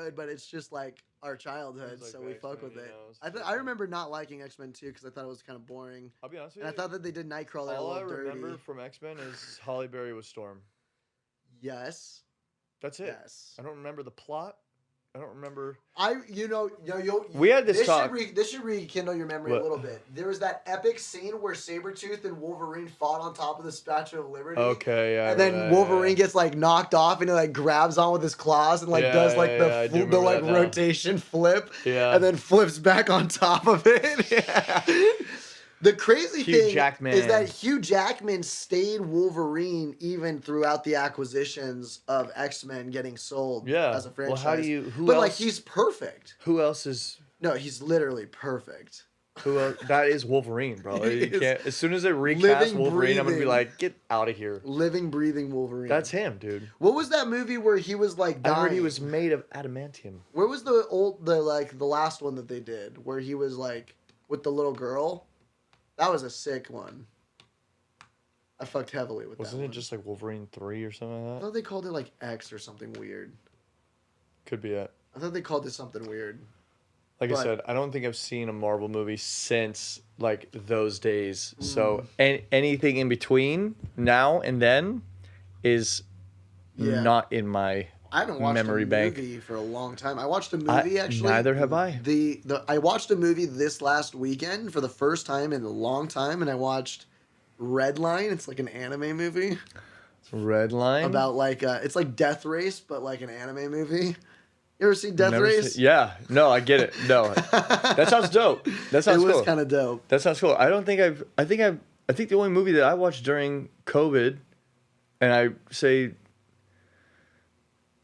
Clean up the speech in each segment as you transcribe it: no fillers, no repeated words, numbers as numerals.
good, but it's just like our childhood, like so the we fuck X-Men, with it. you know, I remember not liking X-Men 2 because I thought it was kind of boring, I'll be honest with and I you. thought that they did Nightcrawler a All I little remember dirty. from X-Men is Holly Berry was Storm. Yes. That's it. Yes. I don't remember the plot. I don't remember. We had this talk. This should rekindle your memory What? a little bit. There was that epic scene where Sabretooth and Wolverine fought on top of the Statue of Liberty. Okay, yeah. And then Wolverine gets like knocked off and he like grabs on with his claws and like does like the like rotation flip. Yeah. And then flips back on top of it. Yeah. The crazy thing is that Hugh Jackman stayed Wolverine even throughout the acquisitions of X-Men getting sold as a franchise. Well, how do you? Like he's perfect. Who else is? No, he's literally perfect. Who else? That is Wolverine, bro. You can't. As soon as they recast living, Wolverine, I'm gonna be breathing. like, get out of here. Living, breathing Wolverine. That's him, dude. What was that movie where he was like dying? I heard he was made of adamantium. Where was the last one that they did where he was like with the little girl? That was a sick one. I fucked heavily with that. Wasn't it just like Wolverine 3 or something I like that? thought they called it like X or something weird. Could be it. I thought they called it something weird. Like I said, I don't think I've seen a Marvel movie since like those days. So anything in between now and then is not in my I haven't watched memory a bank. movie for a long time. I watched a movie actually. Neither have I. I watched a movie this last weekend for the first time in a long time, and I watched Redline. It's like an anime movie. Redline? About like it's like Death Race, but like an anime movie. You ever seen Death Race? Yeah. No, I get it. No. That sounds dope. That sounds cool. It was kind of dope. That sounds cool. I think the only movie that I watched during COVID, and I say,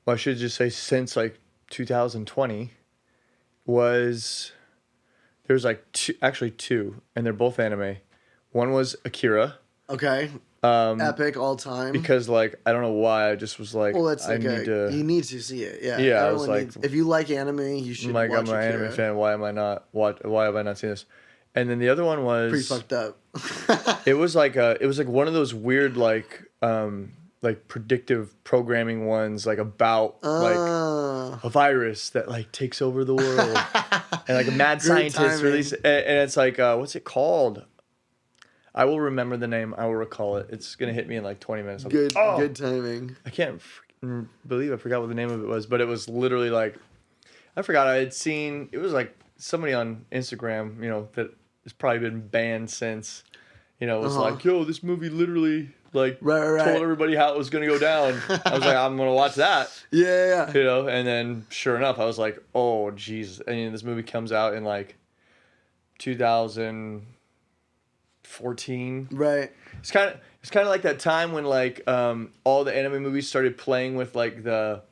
well, I should just say since like 2020, was, there's like two, and they're both anime. One was Akira. Okay. Epic all time. Because like I don't know why I just was like, well, it's like you need to see it. Yeah. Yeah. I was like, if you like anime, you should. Watch I'm an anime fan. Why have I not seen this? And then the other one was pretty fucked up. it was like one of those weird like predictive programming ones, like about like a virus that like takes over the world, and like a mad scientist release, and it's like what's it called? I will remember the name. I will recall it. It's gonna hit me in like 20 minutes. Good timing. I can't believe I forgot what the name of it was, but it was literally like, I forgot. I had seen, it was like somebody on Instagram, you know, that has probably been banned since, you know, it was like, yo, this movie literally like told everybody how it was gonna go down. I was like, I'm gonna watch that. Yeah. You know, and then sure enough, I was like, oh jeez. I mean, this movie comes out in like 2014. Right. It's kind of like that time when like all the anime movies started playing with like the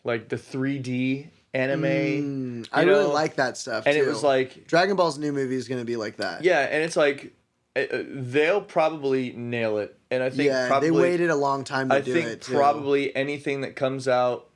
3D anime. I really like that stuff and too. It was like Dragon Ball's new movie is going to be like that. Yeah, and it's like they'll probably nail it. And I think they waited a long time to do it. I think probably anything that comes out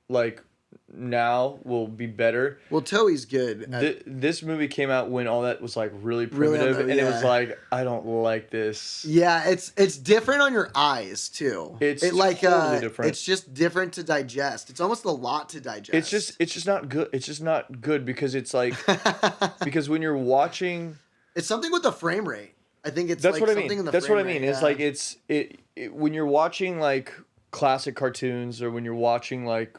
like now will be better. Well, Toei's good. This movie came out when all that was like really primitive, and it was like, I don't like this. Yeah, it's different on your eyes too. It's totally different. It's just different to digest. It's almost a lot to digest. It's just not good. It's just not good because it's like because when you're watching, it's something with the frame rate. I think it's that's like what something I mean. in the That's frame what I mean. Rate, It's like it when you're watching like classic cartoons or when you're watching like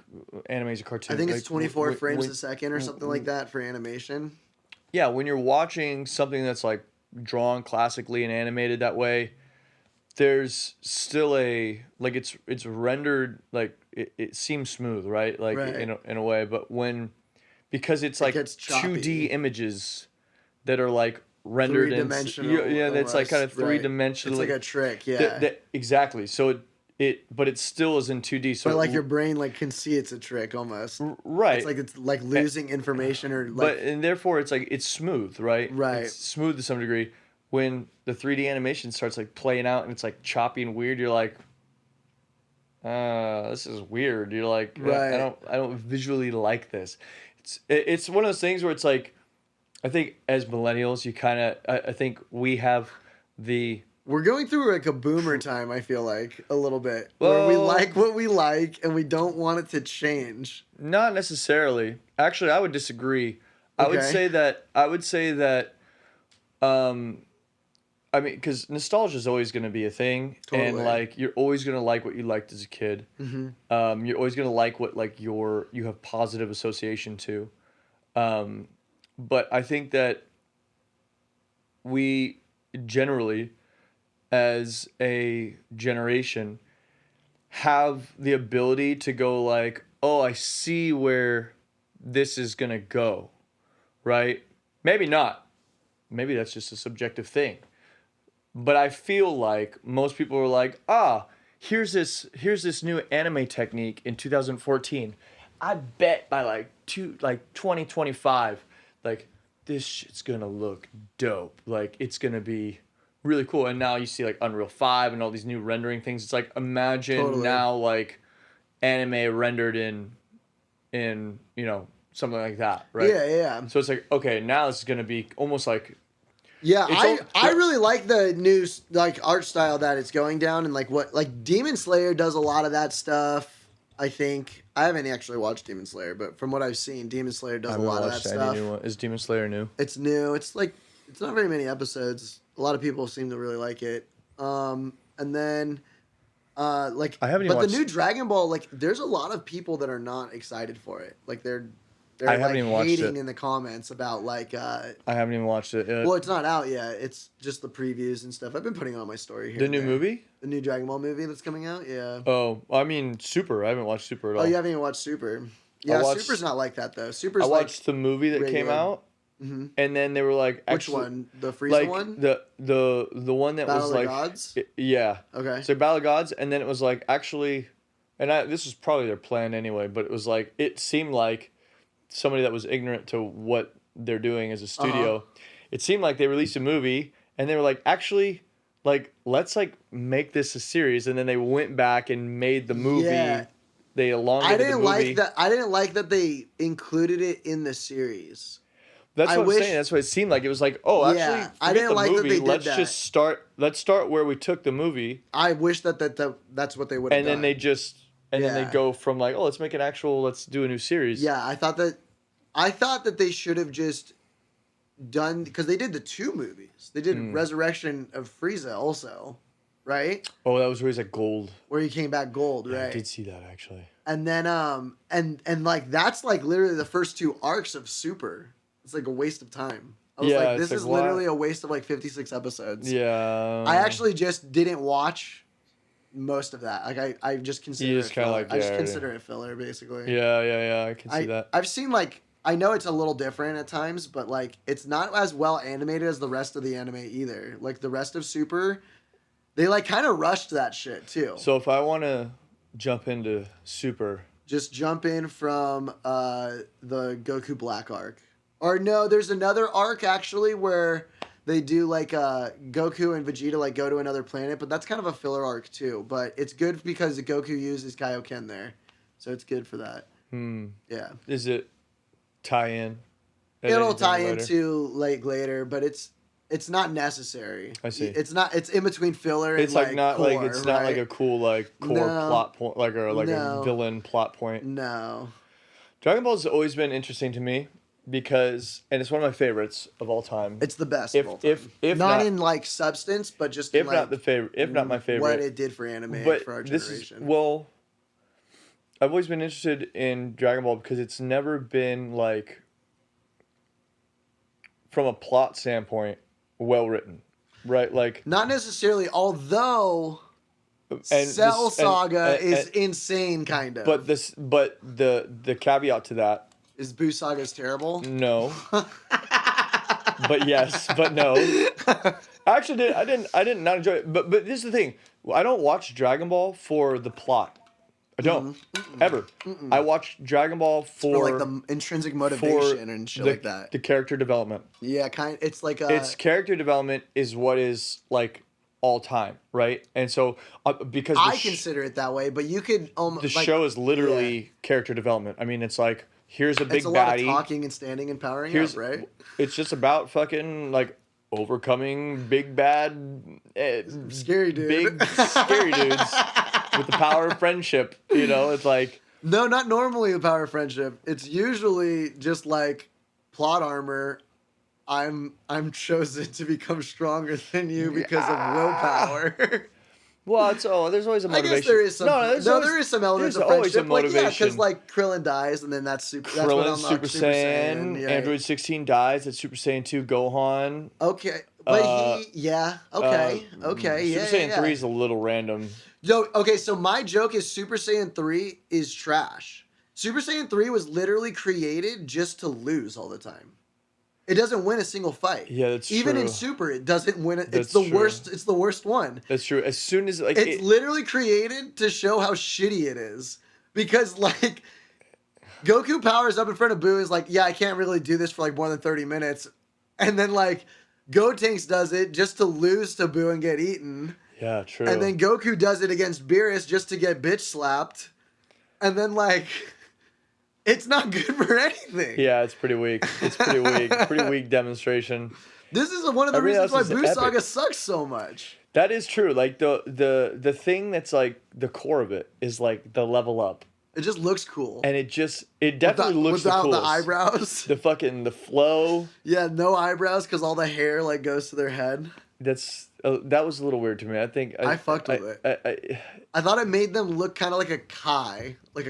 animes or cartoons. I think it's like, 24 frames a second or something like that for animation. Yeah, when you're watching something that's like drawn classically and animated that way, there's still a like it's rendered like it seems smooth, right? Like in a way, but because it's like 2D images that are like rendered in that's like kind of three-dimensional. It's like a trick, yeah. Exactly. So but it still is in 2D. So but like your brain like can see it's a trick almost. Right. It's like losing information or like. And therefore it's like it's smooth, right? Right. It's smooth to some degree. When the 3D animation starts like playing out and it's like choppy and weird, you're like, this is weird. You're like, I don't visually like this. It's one of those things where it's like, I think as millennials, you kind of I think we have the We're going through like a boomer time, I feel like, a little bit. Where we like what we like and we don't want it to change. Not necessarily. Actually, I would disagree. Okay. I would say that I mean, because nostalgia is always going to be a thing, totally. And like you're always going to like what you liked as a kid. Mm-hmm. You're always going to like what like you have positive association to. But I think that we generally, as a generation, have the ability to go like, oh, I see where this is going to go, right? Maybe not. Maybe that's just a subjective thing. But I feel like most people are like, here's this new anime technique in 2014. I bet by like 2025, like this shit's gonna look dope. Like it's gonna be really cool. And now you see like Unreal 5 and all these new rendering things. It's like imagine now like anime rendered in something like that, right? Yeah. So it's like, okay, now this is gonna be almost like. Yeah, I really like the new like art style that it's going down, and like what like Demon Slayer does a lot of that stuff. I think I haven't actually watched Demon Slayer, but from what I've seen, Demon Slayer does a lot of that stuff. Is Demon Slayer new? It's new. It's like it's not very many episodes. A lot of people seem to really like it. And then like I haven't. But the new Dragon Ball, like there's a lot of people that are not excited for it. Like they're I haven't even watched hating in the comments about like I haven't even watched it yet. Well, it's not out yet. It's just the previews and stuff. I've been putting on my story here. The new movie? The new Dragon Ball movie that's coming out? Yeah. Oh, I mean Super. I haven't watched Super at all. Oh, you haven't even watched Super. Yeah, Super's not like that though. Super's I watched the movie that came out. Mm-hmm. And then they were like which one? The Frieza like, one? The one that Battle was like Battle of Gods? Yeah. Okay. So Battle of Gods, and then it was like actually this was probably their plan anyway, but it was like it seemed like somebody that was ignorant to what they're doing as a studio. It seemed like they released a movie and they were like, actually, like, let's like make this a series. And then they went back and made the movie. Yeah. They elongated the movie. I didn't like that they included it in the series. That's what I'm saying. That's what it seemed like. It was like, oh, actually, I didn't like movie. That they did let's that. just start. Let's start where we took the movie. I wish that's what they would have done. And then they just. And then they go from like, oh, let's make an actual, let's do a new series. Yeah, I thought that they should have just done, because they did the two movies. They did Resurrection of Frieza also, right? Oh, that was where he's like gold. Where he came back gold, right? I did see that actually. And then and like that's like literally the first two arcs of Super. It's like a waste of time. I was like, this is literally a waste of like 56 episodes. Yeah. I actually just didn't watch most of that. Like I just consider it filler. Like, I just consider it filler basically. Yeah. I can see that. I've seen like, I know it's a little different at times, but like it's not as well animated as the rest of the anime either. Like the rest of Super, they like kind of rushed that shit too. So if I want to jump into Super, just jump in from the Goku Black arc. Or no, there's another arc actually where they do like Goku and Vegeta like go to another planet, but that's kind of a filler arc too. But it's good because Goku uses Kaioken there, so it's good for that. Yeah. Is it tie in? It'll tie into like later, but it's not necessary. I see. It's not. It's in between filler. It's and like not core, like it's not like a cool like core plot point like a villain plot point. No. Dragon Ball's always been interesting to me because, and it's one of my favorites of all time. It's the best of all time. If not in like substance, but just if in, like, not the favorite, if not my favorite, what it did for anime for our generation. I've always been interested in Dragon Ball because it's never been like, from a plot standpoint, well written, right? Like not necessarily, although Cell Saga is insane, kind of. But the caveat to that is Buu Saga's terrible. No. But yes, but no. Actually, I didn't not enjoy it. But this is the thing. I don't watch Dragon Ball for the plot. I don't ever. I watch Dragon Ball for like the intrinsic motivation and shit like that. The character development. Yeah, it's like its character development is what is like all time, right? And so because I consider it that way, but you could the show is literally character development. I mean, it's like here's a big baddie. It's a lot of talking and standing and powering up, right? It's just about fucking like overcoming big bad, scary dude, big scary dudes with the power of friendship. You know, it's like no, not normally the power of friendship. It's usually just like plot armor. I'm chosen to become stronger than you because of willpower. Well, there's always a motivation. I guess there is some. There is some elements of friendship. Always a motivation. Like, yeah, because like Krillin dies, and then that's Super. Krillin, that's Super Saiyan. Yeah. Android 16 dies. That's Super Saiyan 2. Gohan. Okay, but okay, Super Saiyan 3 is a little random. Yo, okay, so my joke is Super Saiyan 3 is trash. Super Saiyan 3 was literally created just to lose all the time. It doesn't win a single fight. Yeah, that's Even true. in Super, it doesn't win. It's the worst. It's the worst one. That's true. As soon as it's literally created to show how shitty it is. Because like Goku powers up in front of Buu is like, yeah, I can't really do this for like more than 30 minutes, and then like Gotenks does it just to lose to Buu and get eaten. Yeah, true. And then Goku does it against Beerus just to get bitch slapped, and then like. It's not good for anything. Yeah, it's pretty weak. It's pretty weak. Pretty weak demonstration. This is one of the reasons why Buu Saga sucks so much. That is true. Like the thing that's like the core of it is like the level up. It just looks cool. And it definitely looks the coolest. Without the eyebrows. The flow. Yeah, no eyebrows because all the hair like goes to their head. That was a little weird to me. I think I fucked with it. I thought it made them look kind of like a Kai, like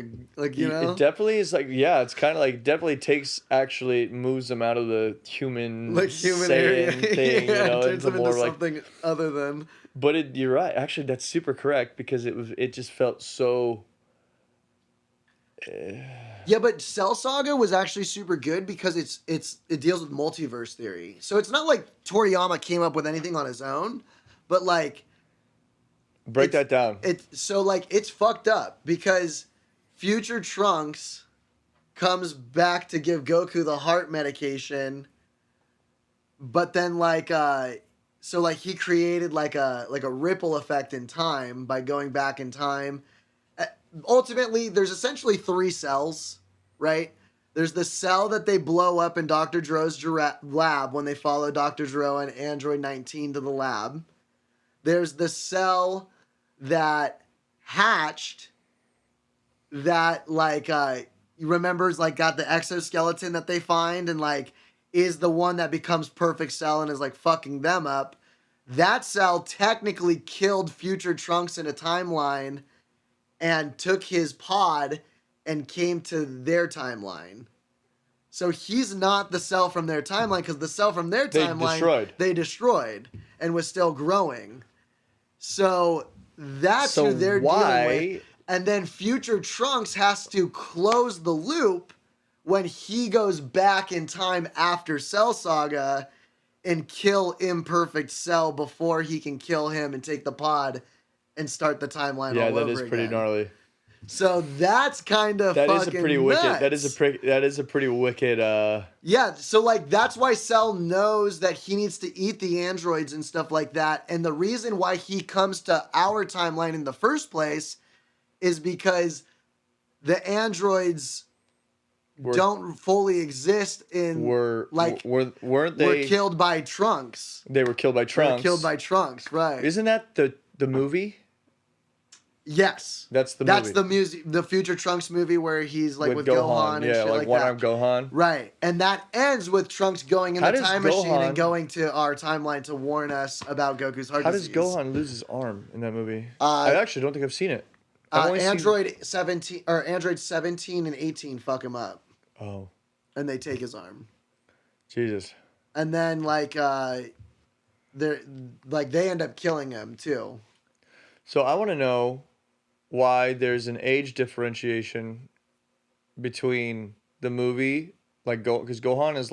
you know. It definitely is like it's kind of like definitely moves them out of the human area thing, yeah, you know, turns them into more something other than. But you're right. Actually, that's super correct because it just felt so. Yeah, but Cell Saga was actually super good because it deals with multiverse theory. So it's not like Toriyama came up with anything on his own, but like break that down. It's fucked up because future Trunks comes back to give Goku the heart medication, but then he created like a ripple effect in time by going back in time. Ultimately, there's essentially 3 cells, right? There's the cell that they blow up in Dr. Gero's lab when they follow Dr. Gero and Android 19 to the lab. There's the cell that hatched that remembers got the exoskeleton that they find and is the one that becomes perfect cell and is fucking them up. That cell technically killed future Trunks in a timeline and took his pod and came to their timeline. So he's not the cell from their timeline because the cell from their timeline they destroyed and was still growing. So that's who they're dealing with. And then future Trunks has to close the loop when he goes back in time after Cell Saga and kill Imperfect Cell before he can kill him and take the pod and start the timeline all over again. Yeah, that is pretty gnarly. So that's kind of fucking nuts. That is a pretty wicked. Yeah, so that's why Cell knows that he needs to eat the androids and stuff like that. And the reason why he comes to our timeline in the first place is because the androids don't fully exist in weren't they were killed by Trunks. They were killed by Trunks. Right. Isn't that the movie? Yes. That's the movie. The future Trunks movie where he's with Gohan and shit like that. One-armed Gohan. Right. And that ends with Trunks going in the time machine and going to our timeline to warn us about Goku's heart disease. How does Gohan lose his arm in that movie? I actually don't think I've seen it. Android 17 and 18 fuck him up. Oh. And they take his arm. Jesus. And then they end up killing him too. So I want to know why there's an age differentiation between the movie, because Gohan is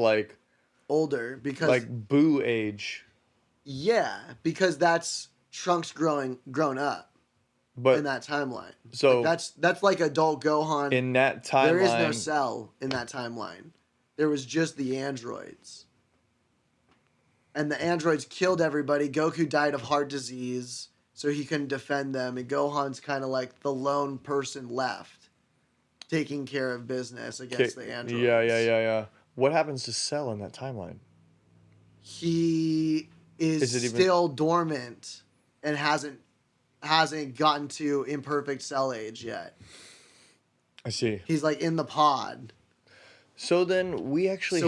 older because Boo age. Yeah, because that's Trunks grown up. But in that timeline. So that's adult Gohan. In that timeline, there is no Cell in that timeline. There was just the androids. And the androids killed everybody. Goku died of heart disease, so he couldn't defend them. And Gohan's kind of the lone person left, taking care of business against the androids. Yeah. What happens to Cell in that timeline? he is still dormant and hasn't gotten to imperfect cell age yet. I see. He's like in the pod. So then we actually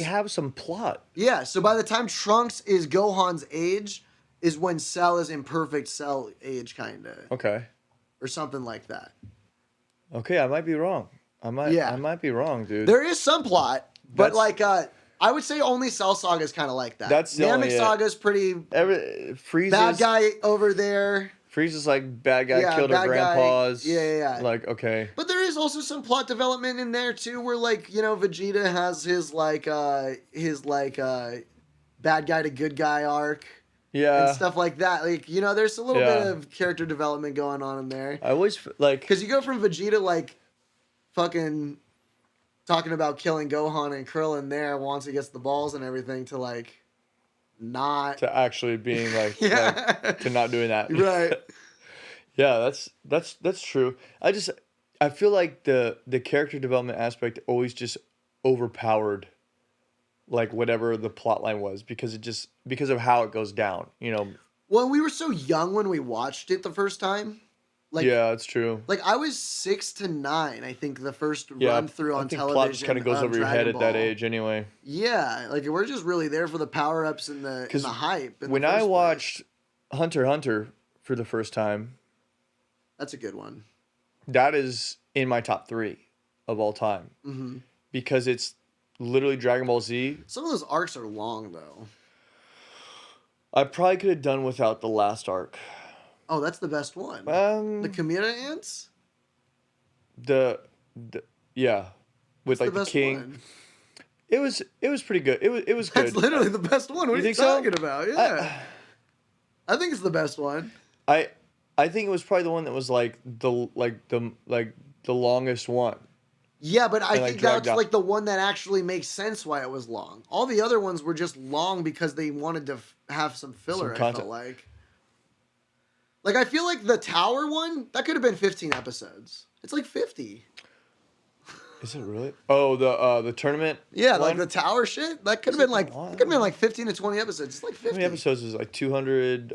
have some plot. Yeah, so by the time Trunks is Gohan's age is when Cell is imperfect cell age kinda. Okay. Or something like that. Okay, I might be wrong. I might be wrong, dude. There is some plot, but I would say only Cell Saga is kind of like that. That's the Namek Saga is pretty bad guy over there. Frieza's like bad guy killed her grandpas. Yeah. Like, okay. But there is also some plot development in there too, where Vegeta has his bad guy to good guy arc. Yeah. And stuff like that. There's a little bit of character development going on in there. I always because you go from Vegeta fucking talking about killing Gohan and Krillin there once he gets the balls and everything to not to actually being to not doing that. Right. Yeah, that's true. I feel like the character development aspect always just overpowered whatever the plot line was because of how it goes down, Well, we were so young when we watched it the first time. Yeah, that's true. I was 6 to 9, I think, the first run through on television. Plot just kind of goes over your head at that age anyway. Yeah, we're just really there for the power-ups and the hype. When I watched Hunter x Hunter for the first time... That's a good one. That is in my top 3 of all time. Mm-hmm. Because it's literally Dragon Ball Z. Some of those arcs are long, though. I probably could have done without the last arc. Oh, that's the best one. The Chimera Ants? Yeah. With the king. One. It was pretty good. It was good. That's literally the best one. What are you talking about? Yeah. I think it's the best one. I think it was probably the one that was the longest one. Yeah, but I think that's the one that actually makes sense why it was long. All the other ones were just long because they wanted to have some filler, I felt like. I feel like the Tower one, that could have been 15 episodes. It's 50. Is it really? Oh, the tournament? Yeah, one? The Tower shit? That could have been 15 to 20 episodes. It's 50. How many episodes is it? 200,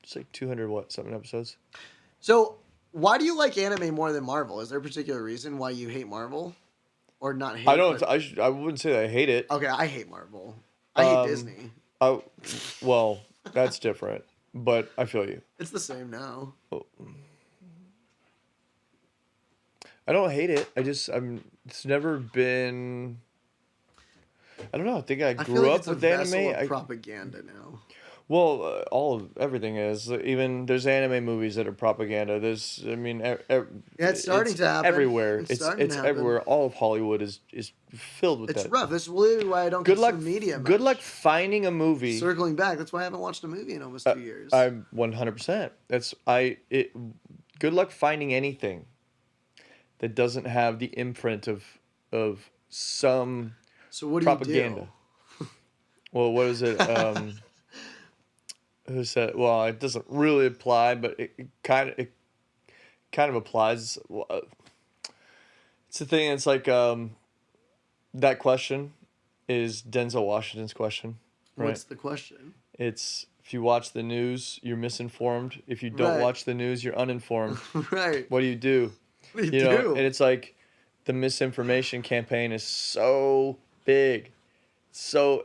it's 200 what? Something episodes? So, why do you like anime more than Marvel? Is there a particular reason why you hate Marvel? Or not hate I don't, I wouldn't say that I hate it. Okay, I hate Marvel. I hate Disney. Well, that's different. But I feel you. It's the same now. I don't hate it. It's never been. I don't know. I think I grew up with anime. Of propaganda now. Well, everything is. Even there's anime movies that are propaganda. There's, it's starting to happen everywhere. It's everywhere. All of Hollywood is filled with that. It's rough. That's literally why I don't consume media much. Good luck finding a movie. Circling back, that's why I haven't watched a movie in almost 2 years. I'm 100%. Good luck finding anything that doesn't have the imprint of some propaganda. Well, what is it? Who said? Well, it doesn't really apply, but it kind of applies. It's the thing. It's that question is Denzel Washington's question. Right? What's the question? It's if you watch the news, you're misinformed. If you don't watch the news, you're uninformed. Right. What do you do? What do you do? And it's the misinformation campaign is so big. So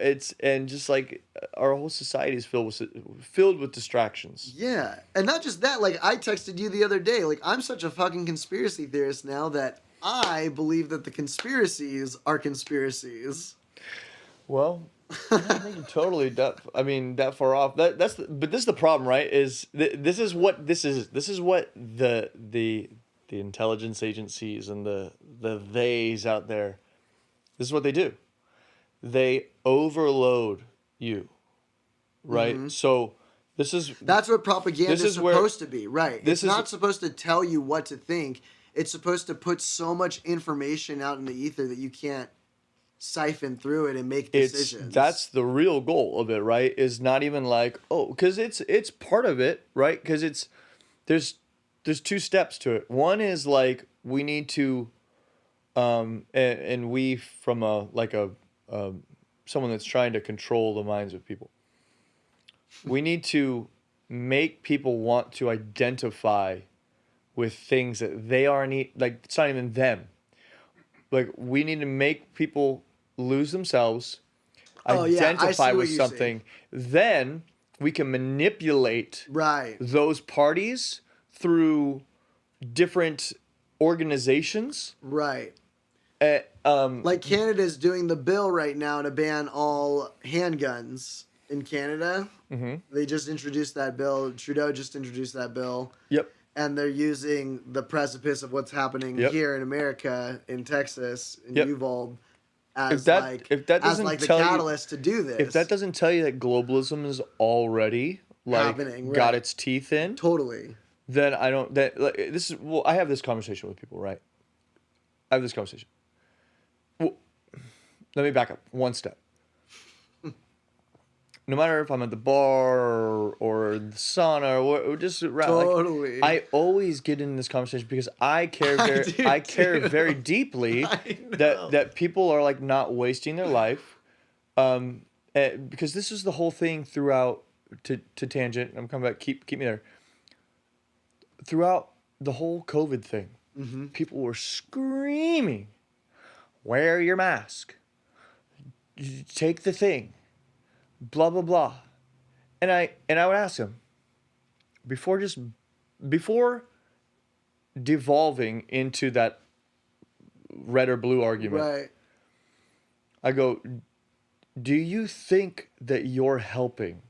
our whole society is filled with distractions. Yeah. And not just that, I texted you the other day, I'm such a fucking conspiracy theorist now that I believe that the conspiracies are conspiracies. Well, I think you're totally that far off. But this is the problem, right? This is what the intelligence agencies and the theys out there, this is what they do. They overload you, right? Mm-hmm. So that's what propaganda is supposed to be, right? It's not supposed to tell you what to think. It's supposed to put so much information out in the ether that you can't siphon through it and make decisions. That's the real goal of it, right? Is not even because it's part of it, right? Because there's 2 steps to it. One is we need to, and we from a someone that's trying to control the minds of people. We need to make people want to identify with things that they aren't, like, it's not even them. Like, we need to make people lose themselves, identify with something. Then we can manipulate those parties through different organizations. Right. Like Canada's doing the bill right now to ban all handguns in Canada. Mm-hmm. They just introduced that bill. Trudeau just introduced that bill. Yep. And they're using the precipice of what's happening here in America, in Texas, in Uvalde, as the catalyst to do this. If that doesn't tell you that globalism is already got its teeth in, totally, then I don't. I have this conversation with people, right? I have this conversation. Well, let me back up one step. No matter if I'm at the bar or the sauna or just around, I always get in this conversation because I care very deeply that people are like not wasting their life, because this is the whole thing throughout. To tangent, I'm coming back. Keep me there. Throughout the whole COVID thing, people were screaming, "Wear your mask. Take the thing." Blah blah blah, and I would ask him before devolving into that red or blue argument. Right. I go, do you think that you're helping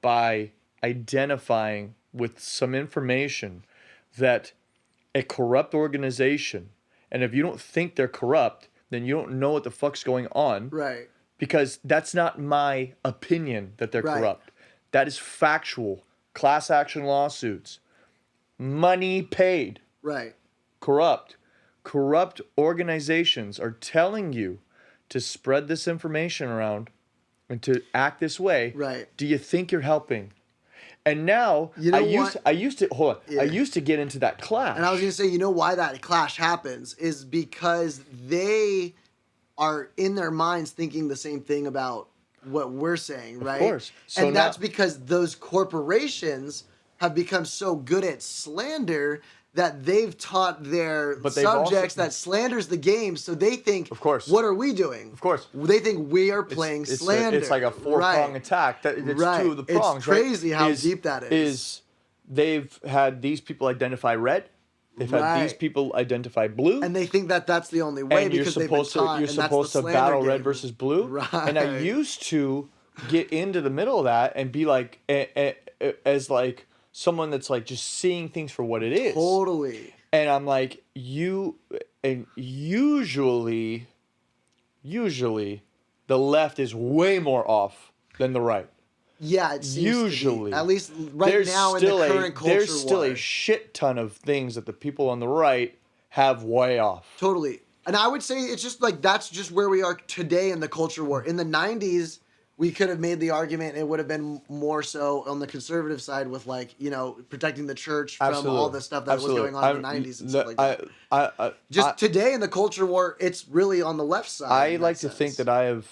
by identifying with some information that a corrupt organization, and if you don't think they're corrupt, then you don't know what the fuck's going on. Right. Because that's not my opinion that they're corrupt. That is factual. Class action lawsuits. Money paid. Right. Corrupt. Corrupt organizations are telling you to spread this information around and to act this way. Right. Do you think you're helping? And now, I used to get into that clash. And I was going to say, you know why that clash happens is because they are in their minds thinking the same thing about what we're saying, right? Of course. So and that's because those corporations have become so good at slander that they've taught their subjects that slander's the game, so they think, of course, what are we doing? Of course. They think we are playing slander. It's like a four-prong attack. It's two of the prongs, It's crazy how deep that is. They've had these people identify red. They've had these people identify blue. And they think that that's the only way because they've been taught. You're supposed to battle red versus blue. Right. And I used to get into the middle of that and be like, as like someone that's like just seeing things for what it is. Totally. And I'm like, usually the left is way more off than the right. Yeah, it seems usually, to be. At least now in the current culture war. There's still a shit ton of things that the people on the right have way off. Totally. And I would say it's just like that's just where we are today in the culture war. In the 90s, we could have made the argument it would have been more so on the conservative side with like, you know, protecting the church from all the stuff that was going on in the 90s and stuff like that. Today in the culture war, it's really on the left side. I like to think that I have,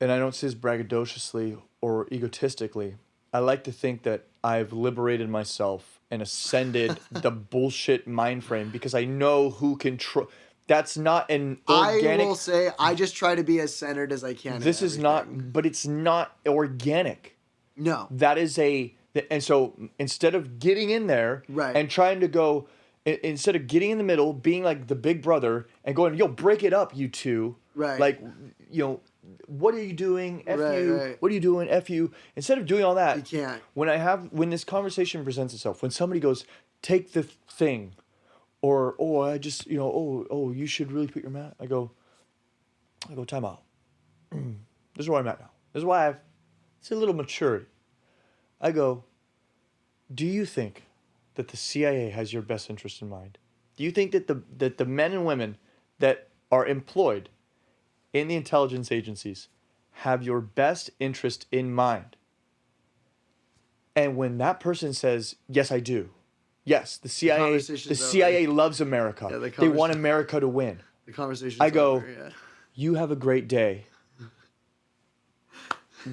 and I don't say this braggadociously or egotistically, I like to think that I've liberated myself and ascended the bullshit mind frame because I know who control. That's not an organic. I will say I just try to be as centered as I can. This is not, but it's not organic. No. That is and so instead of getting in there and trying to go, instead of getting in the middle, being like the big brother and going, yo, break it up, you two. Right. Like, you know, what are you doing? F you. Right. What are you doing? F you. Instead of doing all that, you can't. When this conversation presents itself, when somebody goes, take the thing, or I just, you know, you should really put your mask. I go, time out. This is where I'm at now. This is why it's a little maturity. I go, do you think that the CIA has your best interest in mind? Do you think that the men and women that are employed in the intelligence agencies have your best interest in mind? And when that person says, yes, I do. Yes, the CIA loves America. They want America to win. The conversation. I go, you have a great day.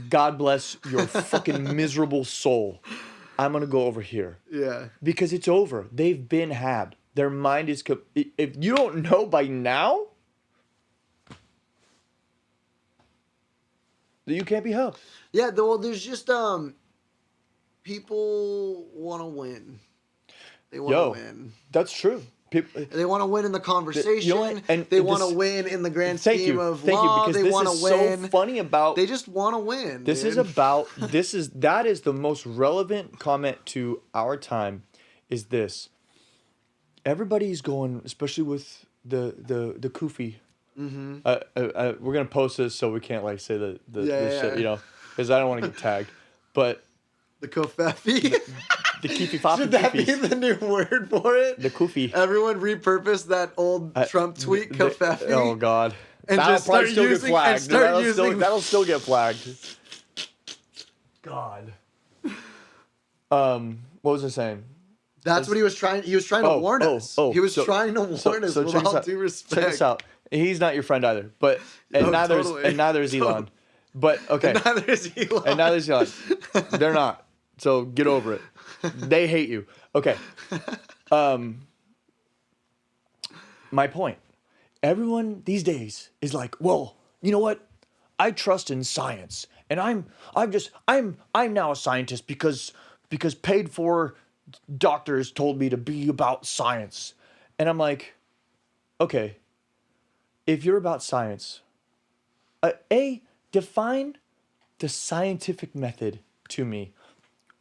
God bless your fucking miserable soul. I'm going to go over here. Yeah. Because it's over. They've been had. Their mind is... If you don't know by now, you can't be helped. Yeah, well, there's just... people want to win. They want to win. That's true. They want to win in the conversation. And they want to win in the grand scheme of law. Because they want to win. So funny about. They just want to win. This dude. is about. That is the most relevant comment to our time. Is this? Everybody's going, especially with the kufi. Mm-hmm. We're gonna post this so we can't like say the shit, you know, because I don't want to get tagged. But the kofefi. The keefy foffy. Should that be the new word for it? The kufi. Everyone repurpose that old Trump tweet, kofefi. Oh God. And that'll just probably start still using, get flagged. That'll still get flagged. God. What was I saying? That's what he was trying. He was trying to warn us. He was trying to warn us. With all due respect. Check this out. He's not your friend either. But neither is Elon. But okay. And neither is Elon. They're not. So get over it. They hate you. Okay. My point. Everyone these days is like, well, you know what? I trust in science, and I'm now a scientist because paid for doctors told me to be about science, and I'm like, okay, if you're about science, define the scientific method to me.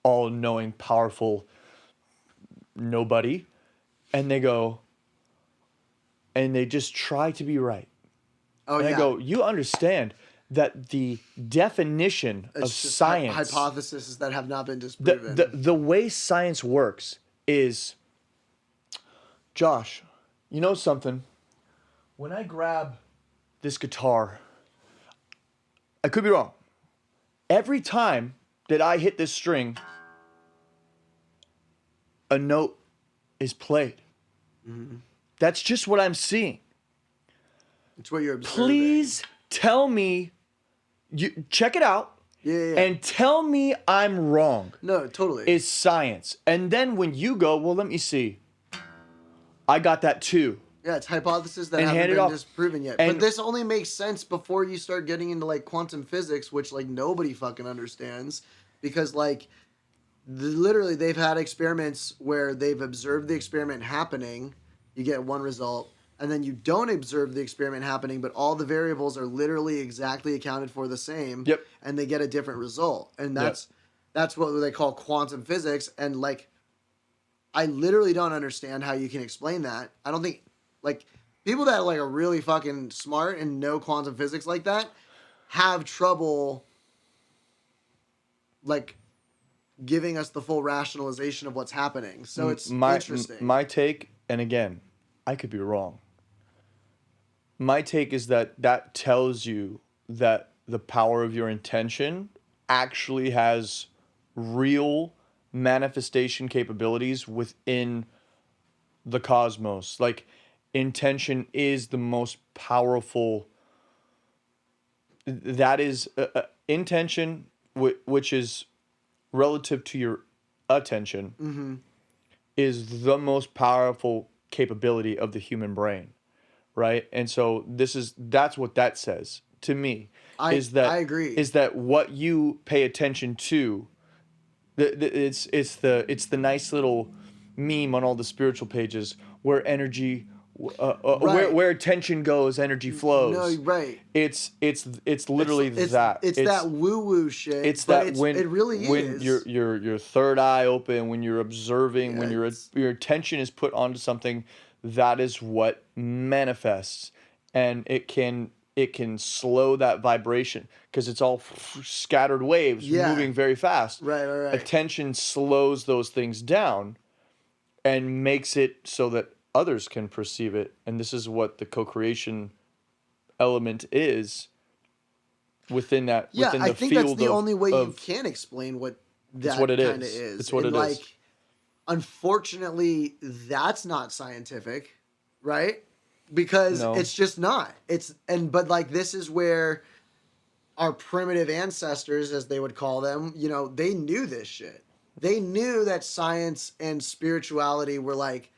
All-knowing, powerful nobody, and they go, and they just try to be right. Oh, and yeah. I go, you understand that the definition of science... hypotheses that have not been disproven. The way science works is, Josh, you know something? When I grab this guitar, I could be wrong. Every time that I hit this string, a note is played. Mm-hmm. That's just what I'm seeing. It's what you're observing. Please tell me, you check it out, and tell me I'm wrong. No, totally. It's science. And then when you go, well, let me see. I got that too. Yeah, it's hypotheses that haven't been disproven yet. But this only makes sense before you start getting into like quantum physics, which like nobody fucking understands, because like literally they've had experiments where they've observed the experiment happening, you get one result, and then you don't observe the experiment happening, but all the variables are literally exactly accounted for the same, and they get a different result. And that's what they call quantum physics. And like, I literally don't understand how you can explain that. I don't think, like, people that like are really fucking smart and know quantum physics like that have trouble like giving us the full rationalization of what's happening. So it's interesting. My take, and again, I could be wrong. My take is that tells you that the power of your intention actually has real manifestation capabilities within the cosmos. Like, intention is the most powerful. That is intention, which is relative to your attention, is the most powerful capability of the human brain, right? And so that's what that says to me. I agree. Is that what you pay attention to? It's the nice little meme on all the spiritual pages where energy. Where attention goes, energy flows. No, right. It's literally that. It's that woo woo shit. It's that when it really when is. your third eye open, when you're observing, when your attention is put onto something, that is what manifests, and it can slow that vibration because it's all scattered waves moving very fast. Right. Attention slows those things down, and makes it so that others can perceive it, and this is what the co-creation element is within that. Yeah, within I the think field that's the only way you of, can explain what that kind of is. It's what it like, is. Unfortunately, that's not scientific, right? Because it's just not. But like this is where our primitive ancestors, as they would call them, you know, they knew this shit. They knew that science and spirituality were like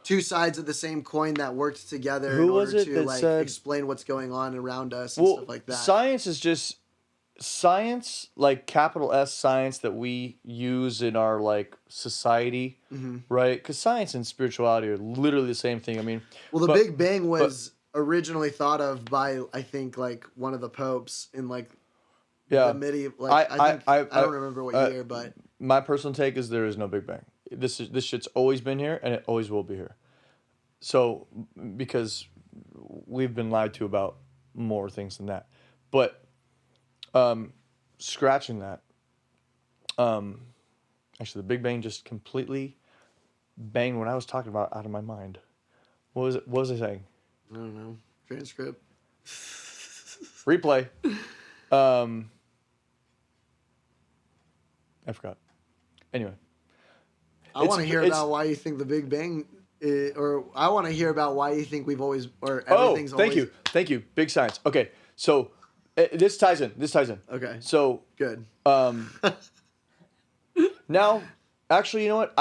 two sides of the same coin that worked together in order to like explain what's going on around us and stuff like that. Science is just science, like capital S science that we use in our like society, right? Because science and spirituality are literally the same thing. I mean, well, the Big Bang was originally thought of by, I think, like one of the popes in like the medieval. Like, I don't remember what year, but my personal take is there is no Big Bang. This shit's always been here and it always will be here. So because we've been lied to about more things than that, but scratching that, actually the Big Bang just completely banged what I was talking about out of my mind. What was I saying? I don't know. Transcript. Replay. I forgot. Anyway. I want to hear about why you think the Big Bang, or I want to hear about why you think we've always, or everything's always... Thank you. Big science. Okay, so this ties in. Okay. So good. Now, actually, you know what?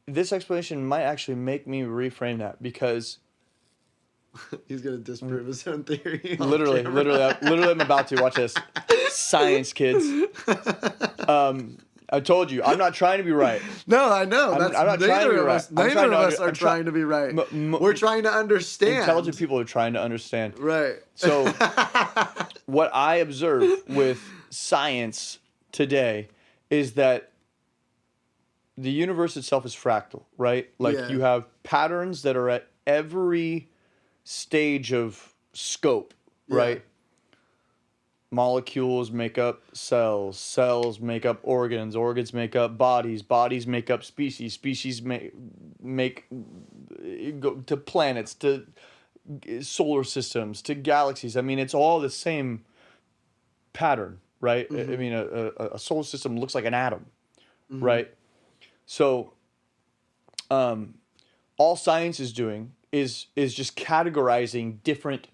This explanation might actually make me reframe that because he's gonna disprove his own theory. Literally, I'm about to watch this. Science, kids. I told you, I'm not trying to be right. No, I know. I'm not trying to be right. Neither of us are trying to be right. We're trying to understand. Intelligent people are trying to understand. Right. So, what I observe with science today is that the universe itself is fractal, right? Like you have patterns that are at every stage of scope, right? Molecules make up cells, cells make up organs, organs make up bodies, bodies make up species, species make go to planets, to solar systems, to galaxies. I mean, it's all the same pattern, right? I mean, a solar system looks like an atom, right? So, all science is doing is just categorizing different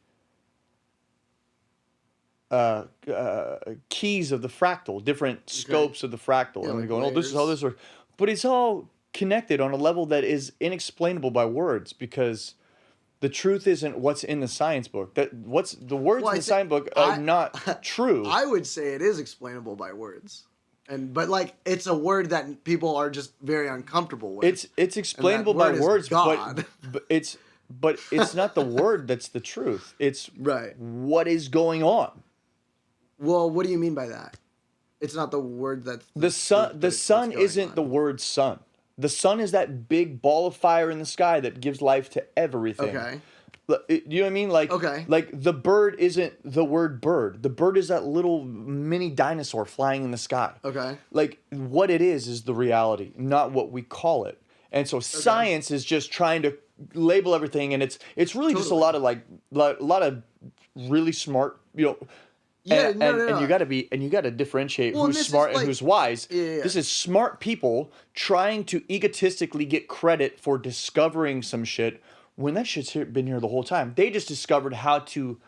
keys of the fractal, different scopes of the fractal, and we're going, oh, this is how this works. But it's all connected on a level that is inexplainable by words, because the truth isn't what's in the science book. The words in the science book are not true. I would say it is explainable by words. But like it's a word that people are just very uncomfortable with. It's explainable by words, but it's not the word that's the truth. It's what is going on. Well, what do you mean by that? It's not the word that's the sun. The sun isn't the word sun. The sun is that big ball of fire in the sky that gives life to everything. Okay. You know what I mean? Like, like the bird isn't the word bird. The bird is that little mini dinosaur flying in the sky. Okay. Like what it is the reality, not what we call it. And so science is just trying to label everything, and it's really just a lot of really smart, you know. And you got to differentiate who's smart and who's wise. This is smart people trying to egotistically get credit for discovering some shit when that shit's been here the whole time. They just discovered how to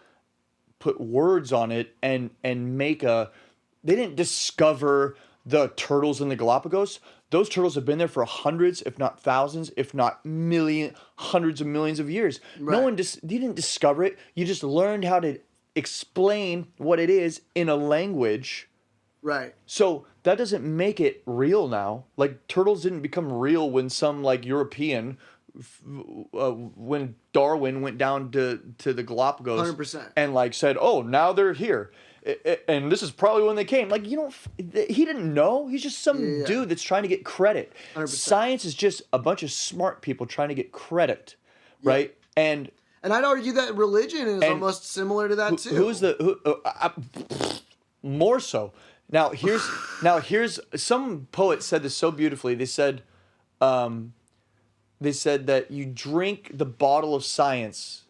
put words on it and make they didn't discover the turtles in the Galapagos. Those turtles have been there for hundreds, if not thousands, if not hundreds of millions of years. Right. You didn't discover it. You just learned how to explain what it is in a language. Right. So that doesn't make it real now. Like turtles didn't become real when some like European, when Darwin went down to the Galapagos 100%. And like said, oh, now they're here. And this is probably when they came. Like, he didn't know. He's just some dude that's trying to get credit. 100%. Science is just a bunch of smart people trying to get credit, right? And I'd argue that religion is almost similar to that too. More so. Now here's some poet said this so beautifully. They said that you drink the bottle of science.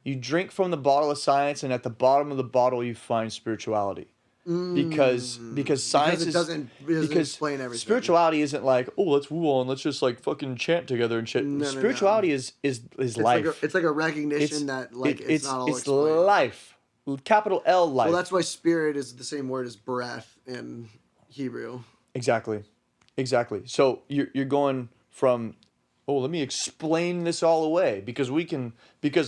You drink from the bottle of science, and at the bottom of the bottle you find spirituality. Because science doesn't explain everything. Spirituality isn't like, oh, let's woo on, let's just like fucking chant together and shit. Spirituality is life. It's like a recognition that like it's not all it's explained. Life. capital L life. Well, that's why spirit is the same word as breath in Hebrew. Exactly. So you're going from, oh, let me explain this all away because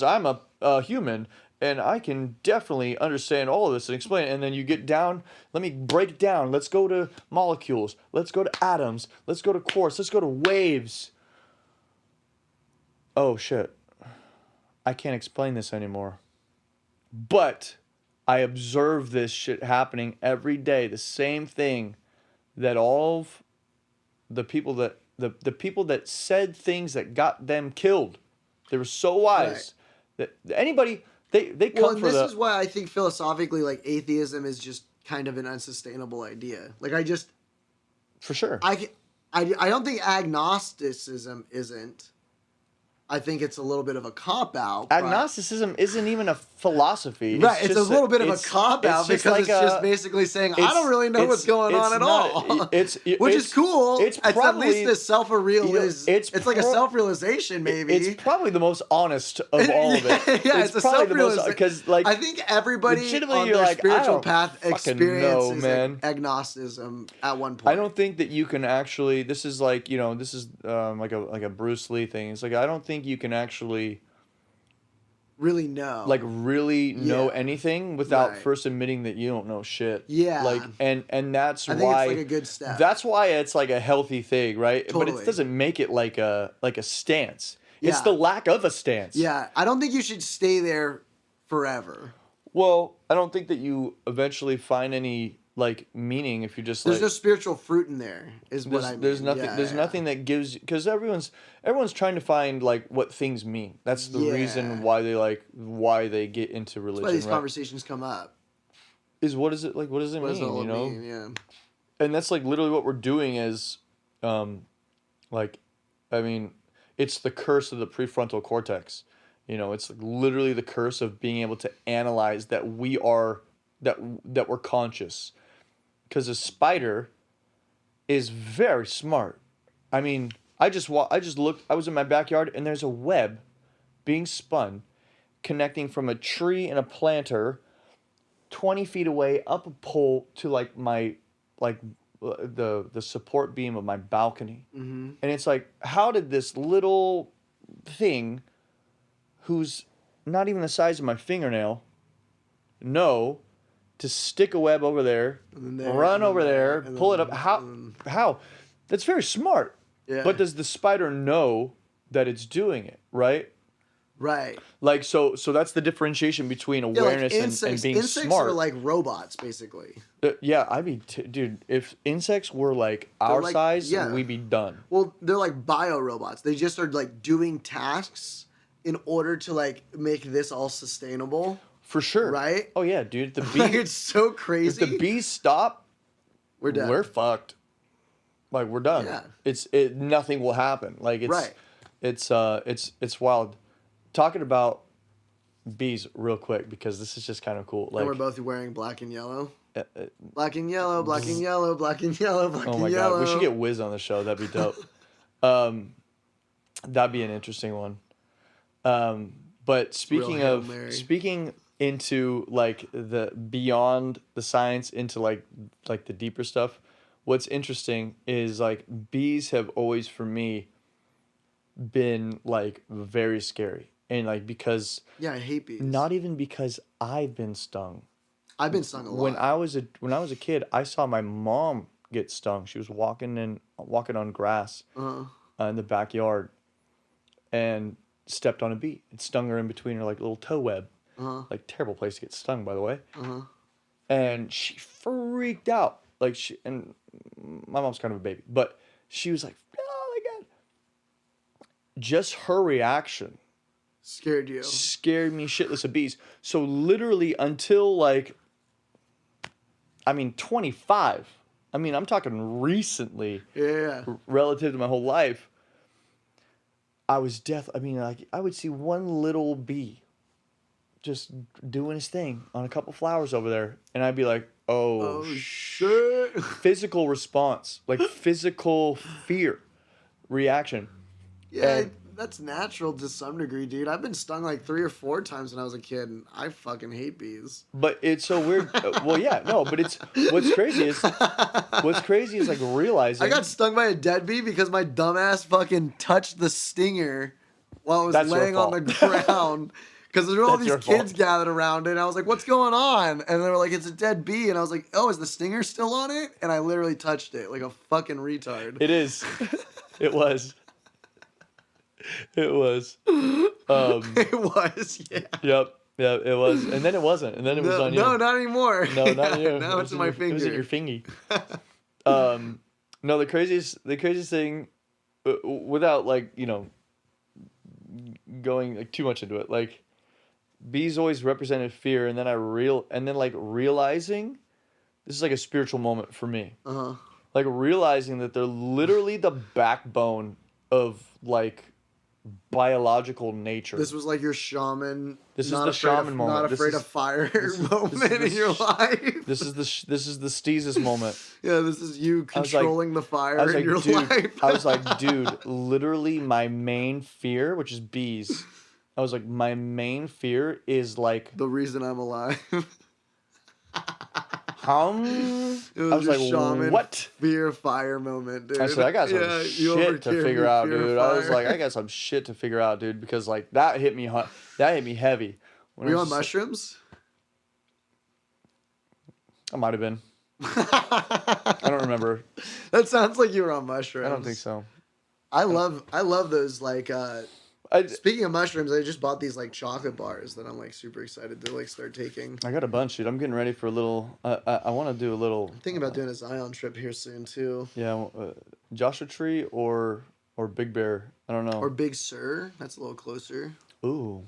I'm a human and I can definitely understand all of this and explain it. And then you get down, let me break it down. Let's go to molecules. Let's go to atoms. Let's go to quarks. Let's go to waves. Oh, shit. I can't explain this anymore. But I observe this shit happening every day. The same thing that all of the people that the people that said things that got them killed. They were so wise that anybody they come for this is why I think philosophically, like, atheism is just kind of an unsustainable idea. Like, for sure. I don't think agnosticism isn't. I think it's a little bit of a cop-out. Agnosticism isn't even a philosophy. Right, it's a little bit of a cop-out because it's just basically saying, I don't really know what's going on at all. Which is cool. It's at least a self-realization. It's like a self-realization, maybe. It's probably the most honest of all of it. Yeah, it's a self-realization. Because, like, I think everybody on their spiritual path experiences agnosticism at one point. I don't think that you can actually, this is like, this is like a Bruce Lee thing. It's like, I don't think you can actually really know anything without first admitting that you don't know shit. Yeah. Like, and that's I why think it's like a good step. That's why it's like a healthy thing, right? Totally. But it doesn't make it like a stance. Yeah. It's the lack of a stance. Yeah. I don't think you should stay there forever. Well, I don't think that you eventually find any like meaning if you just there's no spiritual fruit in there is what I mean. There's nothing nothing that gives, because everyone's trying to find like what things mean. That's the reason why they get into religion. That's why these conversations come up. What does it mean, Yeah. And that's like literally what we're doing is it's the curse of the prefrontal cortex. It's like literally the curse of being able to analyze that we're conscious. Because a spider is very smart. I mean, I just looked. I was in my backyard, and there's a web being spun, connecting from a tree and a planter, 20 feet away up a pole to like my the support beam of my balcony. Mm-hmm. And it's like, how did this little thing, who's not even the size of my fingernail, know to stick a web over there, run over there, pull it up? How? That's very smart. Yeah. But does the spider know that it's doing it, right? Right. Like, so that's the differentiation between awareness and being insects smart. are like robots, basically. Yeah, dude, if insects were like our size, we'd be done. Well, they're like bio-robots. They just are like doing tasks in order to like make this all sustainable. For sure. Right? Oh, yeah, dude. The bees, like, it's so crazy. If the bees stop, we're done. We're fucked. Like, we're done. Yeah. Nothing will happen. Like, it's wild. Talking about bees real quick, because this is just kind of cool. Like, and we're both wearing black and yellow. Black and yellow, black and yellow, black and yellow, black and yellow. Oh my God, we should get Wiz on the show. That'd be dope. That'd be an interesting one. But speaking into like the beyond the science into like the deeper stuff, what's interesting is like bees have always for me been like very scary. And like, because I hate bees. Not even because I've been stung. I've been stung a lot. When I was a kid, I saw my mom get stung. She was walking on grass in the backyard, and stepped on a bee. It stung her in between her like little toe web. Like, terrible place to get stung, by the way. And she freaked out. Like, and my mom's kind of a baby, but she was like, "Oh my God!" Just her reaction scared me shitless of bees. So literally until like, 25. I'm talking recently. Yeah. Relative to my whole life, I was I would see one little bee just doing his thing on a couple flowers over there, and I'd be like, oh shit. Physical response, like physical fear reaction. Yeah, that's natural to some degree, dude. I've been stung like 3 or 4 times when I was a kid, and I fucking hate bees. But it's so weird. Well, yeah, no, but it's what's crazy is like realizing I got stung by a dead bee because my dumbass fucking touched the stinger while it was laying on the ground. Because there were all these kids gathered around it, and I was like, "What's going on?" And they were like, "It's a dead bee," and I was like, "Oh, is the stinger still on it?" And I literally touched it like a fucking retard. It is. It was. It was. It was, yeah. Yep. Yeah, it was. And then it wasn't. And then it was on you. No, not anymore. No, not you. Now it's in my finger. It was in your fingy. No, the craziest thing, without like, going like too much into it, like bees always represented fear, and then realizing this is like a spiritual moment for me. Uh-huh. Like realizing that they're literally the backbone of like biological nature. This was like your shaman. This is the shaman moment. Not afraid of fire moment in your life. This is the Steezus moment. Yeah, this is you controlling the fire in your life. I was like, dude, literally my main fear, which is bees. I was like, my main fear is like the reason I'm alive. It was like, shaman what? Fear fire moment, dude. I said, I got some shit to figure out, dude. I was like, I got some shit to figure out, dude, because like that hit me heavy. Were you on mushrooms? I might have been. I don't remember. That sounds like you were on mushrooms. I don't think so. I love those like speaking of mushrooms, I just bought these like chocolate bars that I'm like super excited to like start taking. I got a bunch, dude. I'm getting ready for a little. I want to do a little. I'm thinking about doing a Zion trip here soon too. Yeah, Joshua Tree or Big Bear. I don't know. Or Big Sur. That's a little closer. Ooh.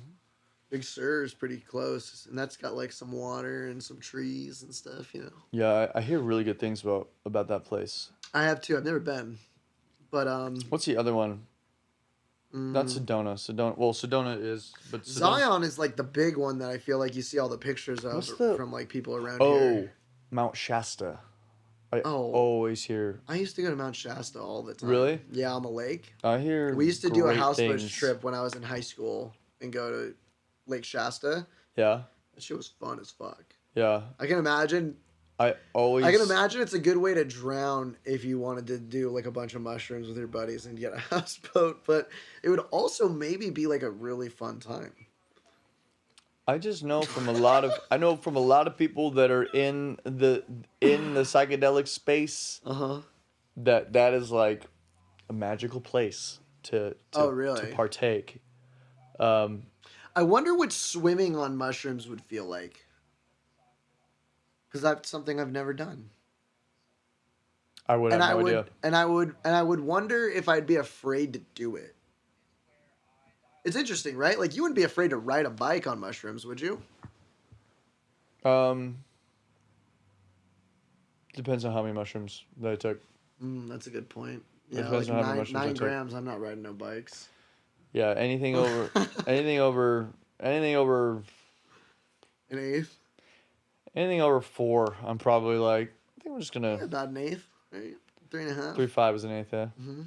Big Sur is pretty close, and that's got like some water and some trees and stuff, Yeah, I hear really good things about that place. I have too. I've never been, but What's the other one? Not Sedona. Sedona is, but Sedona... Zion is like the big one that I feel like you see all the pictures of from like people around here. Oh, Mount Shasta. I always hear. I used to go to Mount Shasta all the time. Really? Yeah, on the lake. I hear. We used to do a houseboat trip when I was in high school and go to Lake Shasta. Yeah. That shit was fun as fuck. Yeah. I can imagine I can imagine it's a good way to drown if you wanted to do like a bunch of mushrooms with your buddies and get a houseboat, but it would also maybe be like a really fun time. I just know from a lot of people that are in the psychedelic space that is like a magical place to partake. I wonder what swimming on mushrooms would feel like. Because that's something I've never done. I would have no idea. And I would wonder if I'd be afraid to do it. It's interesting, right? Like you wouldn't be afraid to ride a bike on mushrooms, would you? Depends on how many mushrooms that I took. That's a good point. Yeah, like 9 grams. I'm not riding no bikes. Yeah, anything over an eighth. Anything over 4, I'm probably like, I think we're just gonna. Yeah, about an eighth, right? 3.5. 3.5 is an eighth, yeah. Mm-hmm.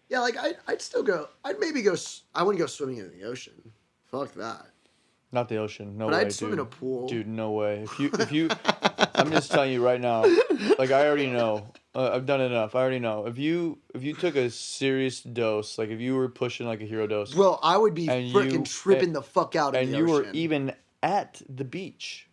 Yeah, like I'd still go. I'd maybe go. I wouldn't go swimming in the ocean. Fuck that. Not the ocean, no way. But I'd swim in a pool. Dude, no way. If you, I'm just telling you right now. Like I already know. I've done enough. I already know. If you took a serious dose, like if you were pushing like a hero dose, well, I would be freaking tripping the fuck out in the ocean. And you were even at the beach.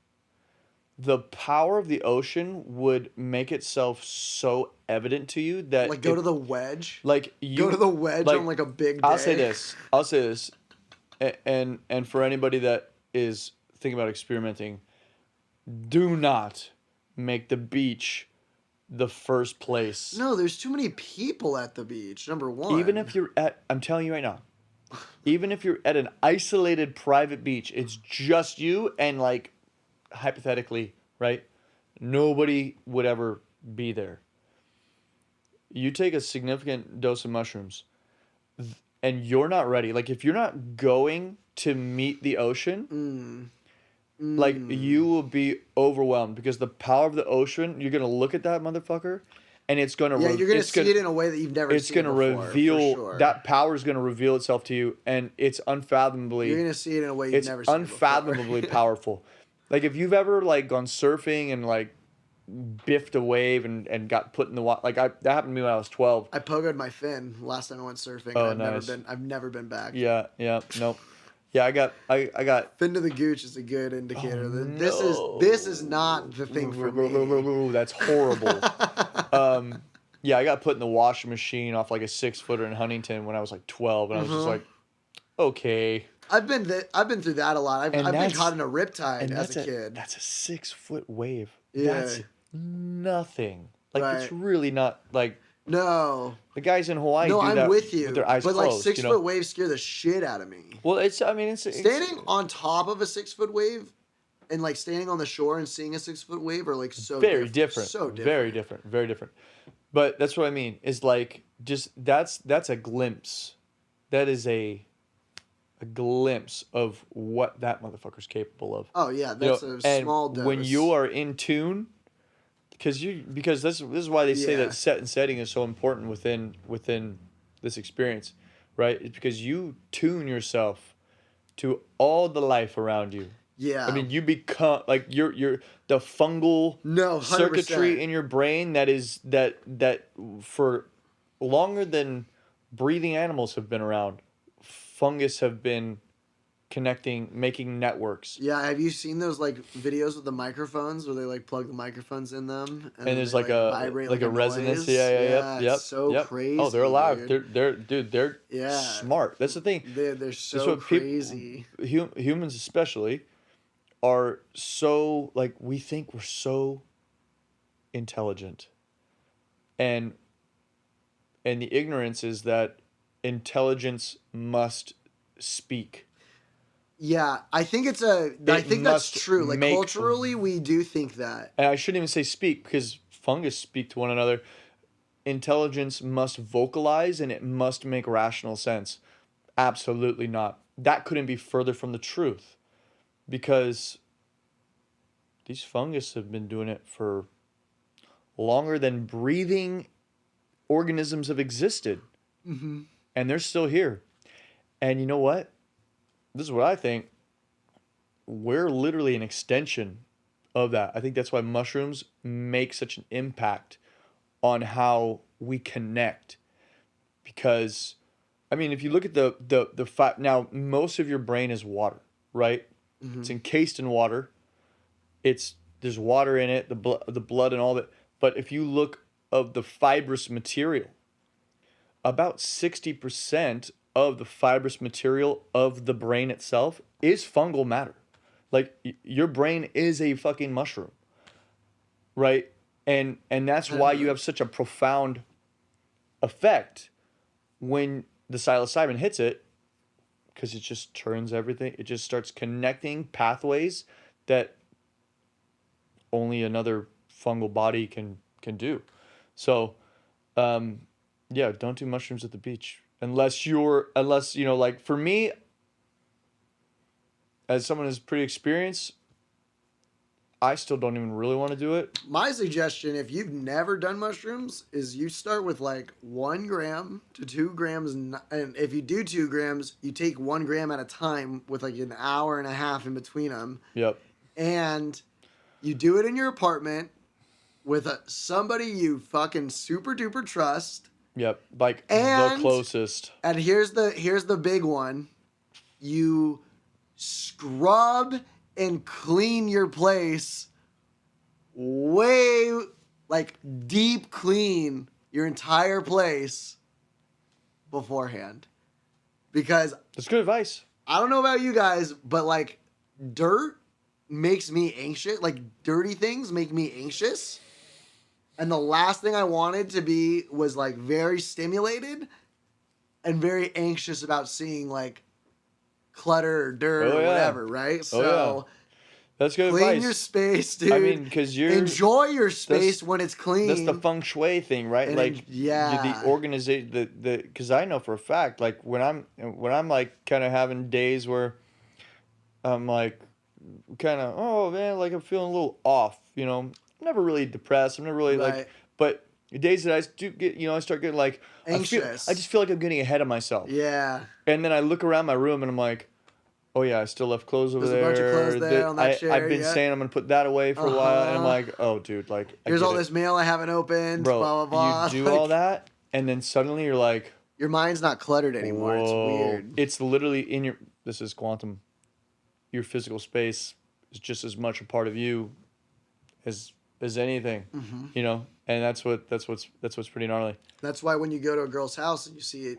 The power of the ocean would make itself so evident to you that like go to the wedge. Like you go to the wedge on like a big day. I'll say this, and for anybody that is thinking about experimenting, do not make the beach the first place. No, there's too many people at the beach. Number one. Even if you're I'm telling you right now, even if you're at an isolated private beach, it's just you and like. Hypothetically, right? Nobody would ever be there. You take a significant dose of mushrooms and you're not ready. Like if you're not going to meet the ocean, like you will be overwhelmed because the power of the ocean, you're going to look at that motherfucker and it's gonna you're gonna see it in a way that you've never seen before. It's gonna reveal that power is gonna reveal itself to you, and it's unfathomably. You're gonna see it in a way you've never seen before. It's unfathomably powerful. Like if you've ever like gone surfing and like biffed a wave and got put in the water, like that happened to me when I was 12. I pogoed my fin last time I went surfing. Oh, nice. I've never been back. Yeah, nope. Yeah, I got fin to the gooch is a good indicator. This is not the thing for me. That's horrible. Yeah, I got put in the washing machine off like a 6-footer in Huntington when I was like 12, and I was just like, okay. I've been through that a lot. I've been caught in a riptide as a kid. That's a 6-foot wave. Yeah. That's nothing. Like it's really not like. No. The guys in Hawaii. No, do that I'm with you. With their eyes but closed, like 6-foot waves scare the shit out of me. Well, it's standing on top of a 6-foot wave, and like standing on the shore and seeing a 6-foot wave are like so very different. So different. Very different. But that's what I mean. Is like just that's a glimpse. That is a glimpse of what that motherfucker's capable of. Oh yeah, that's a small dose. When you are in tune. Because this is why they say that set and setting is so important within this experience, right? It's because you tune yourself to all the life around you. Yeah. I mean, you become like you're the fungal 100%. circuitry in your brain that for longer than breathing animals have been around, fungus have been making networks. Yeah, have you seen those like videos with the microphones where they like plug the microphones in them and there's like a resonance? Noise? Yep. So crazy. Oh, they're alive. Dude. They're smart. That's the thing. They're so crazy. Humans especially are so like we think we're so intelligent, and the ignorance is that intelligence must speak. Yeah, I think that's true. Like culturally, we do think that. And I shouldn't even say speak because fungus speak to one another. Intelligence must vocalize and it must make rational sense. Absolutely not. That couldn't be further from the truth, because these fungus have been doing it for longer than breathing organisms have existed, and they're still here. And you know what? This is what I think. We're literally an extension of that. I think that's why mushrooms make such an impact on how we connect. Because, I mean, if you look at the fact, now most of your brain is water, right? Mm-hmm. It's encased in water. There's water in it, the blood and all that. But if you look of the fibrous material, about 60% of the fibrous material of the brain itself is fungal matter. Like your brain is a fucking mushroom, right? And that's why you have such a profound effect when the psilocybin hits it, because it just turns everything. It just starts connecting pathways that only another fungal body can do. So, yeah, don't do mushrooms at the beach. Unless like for me, as someone who's pretty experienced, I still don't even really want to do it. My suggestion, if you've never done mushrooms, is you start with like 1 gram to 2 grams. And if you do 2 grams, you take 1 gram at a time with like an hour and a half in between them. Yep. And you do it in your apartment with somebody you fucking super duper trust. Yep, like the closest. And here's the big one. You scrub and clean your place way, like deep clean your entire place beforehand. Because that's good advice. I don't know about you guys, but like dirt makes me anxious. Like dirty things make me anxious. And the last thing I wanted to be was like very stimulated and very anxious about seeing like clutter or dirt or whatever, right? So that's good advice. Clean your space, dude. I mean, because you enjoy your space when it's clean. That's the feng shui thing, right? And like the organization, the because I know for a fact, like when I'm like kind of having days where I'm like kind of like I'm feeling a little off, you know. I'm never really depressed. I'm never really like, but days that I do get, I start getting like anxious. I just feel like I'm getting ahead of myself. Yeah. And then I look around my room and I'm like, oh yeah, I still left clothes over there. There's a bunch of clothes there on that chair. I've been saying I'm gonna put that away for a while, and I'm like, oh dude, like here's all this mail I haven't opened. Bro, blah blah blah. You do all that, and then suddenly you're like, your mind's not cluttered anymore. whoa. It's weird. It's literally in your. This is quantum. Your physical space is just as much a part of you as anything, and that's what's pretty gnarly. That's why when you go to a girl's house and you see it,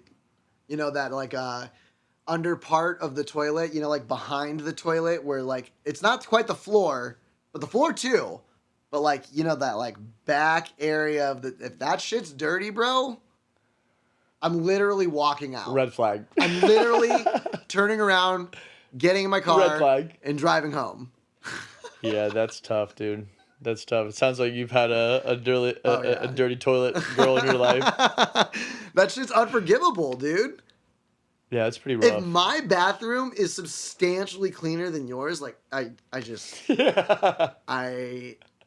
that like under part of the toilet, like behind the toilet where like it's not quite the floor, but the floor too, but like that like back area of if that shit's dirty, bro, I'm literally walking out. Red flag. I'm literally turning around, getting in my car, red flag, and driving home. Yeah, that's tough, dude. That's tough. It sounds like you've had a dirty toilet girl in your life. That shit's unforgivable, dude. Yeah, it's pretty rough. If my bathroom is substantially cleaner than yours, like I just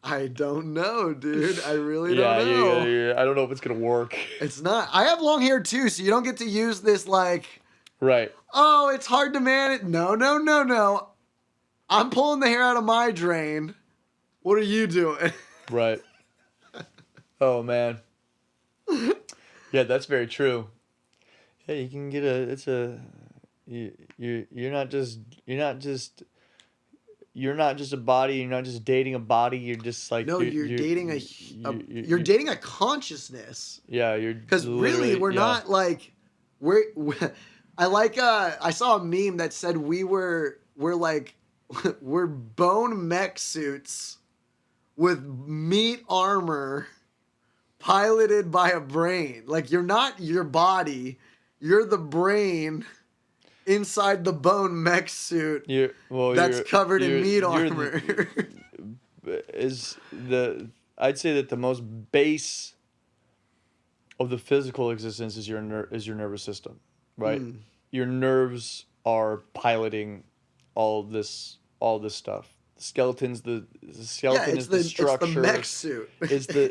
I don't know, dude. I really don't know. Yeah, I don't know if it's gonna work. It's not. I have long hair too, so you don't get to use this like. Right. Oh, it's hard to manage. No. I'm pulling the hair out of my drain. What are you doing? Right. Oh man. Yeah, that's very true. Yeah, you can get you're not just a body. You're not just dating a body. You're just like you're dating you're dating a consciousness. Yeah, because really we're not like I saw a meme that said we're bone mech suits with meat armor piloted by a brain. Like you're not your body. You're the brain inside the bone mech suit that's covered in meat armor. I'd say that the most base of the physical existence is your nervous system, right? Your nerves are piloting all this stuff. The skeleton is the structure. It's the mech suit. It's the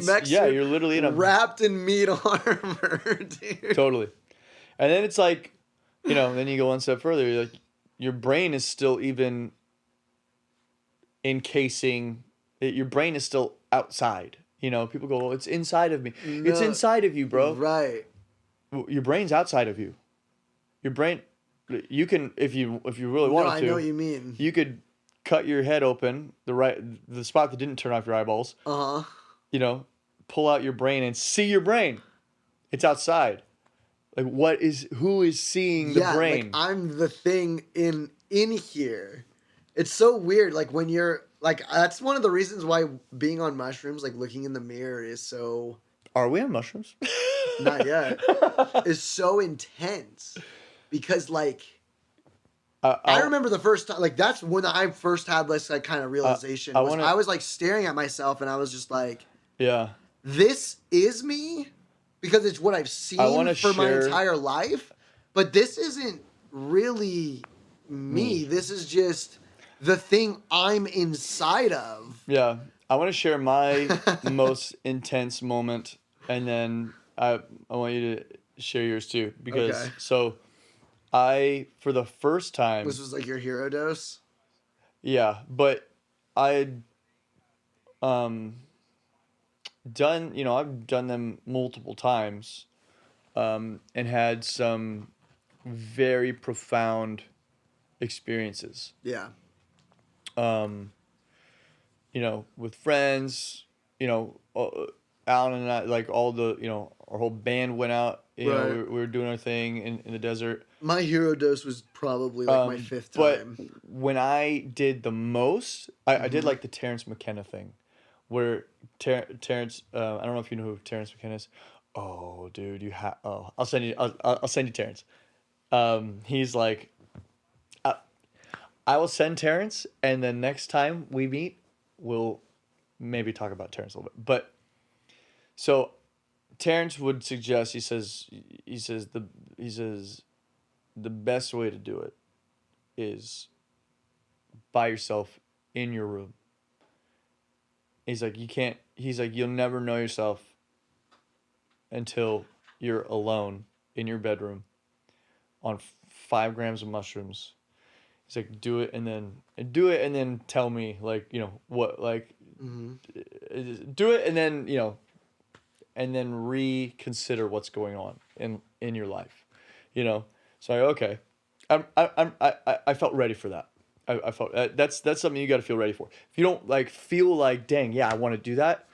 mech suit. You're literally wrapped in meat armor, dude. Totally. And then it's like, then you go one step further. You're like, your brain is still even encasing. Your brain is still outside. People go, well, it's inside of me. No, it's inside of you, bro. Right. Your brain's outside of you. Your brain, you can, if you really wanted to. I know what you mean. You could cut your head open, the spot that didn't turn off your eyeballs. Pull out your brain and see your brain. It's outside. Like who is seeing the brain? Like I'm the thing in here. It's so weird. Like when you're like, that's one of the reasons why being on mushrooms, like looking in the mirror is so. Are we on mushrooms? Not yet. Is so intense because like. I remember the first time, like that's when I first had this like kind of realization. I was like staring at myself and I was just like, yeah, this is me. Because it's what I've seen for my entire life. But this isn't really me. This is just the thing I'm inside of. Yeah. I want to share my most intense moment. And then I want you to share yours too. Because, so for the first time. This was like your hero dose? Yeah. But I've done them multiple times, and had some very profound experiences. Yeah. With friends, Alan and I, like all the, our whole band went out, we were doing our thing in the desert. My hero dose was probably like my fifth time. But when I did the most, I did like the Terrence McKenna thing. Where Terrence, I don't know if you know who Terrence McKenna is. Oh, dude, I'll send you Terrence. He's like, I will send Terrence, and then next time we meet, we'll maybe talk about Terrence a little bit. But so Terrence would suggest, he says the best way to do it is by yourself in your room. He's like, you'll never know yourself until you're alone in your bedroom on 5 grams of mushrooms. He's like, do it and then tell me, like, you know, what, like, do it and then, you know, and then reconsider what's going on in your life, you know. So okay, I felt ready for that. I felt that's something you got to feel ready for. If you don't like feel like, dang, yeah, I want to do that.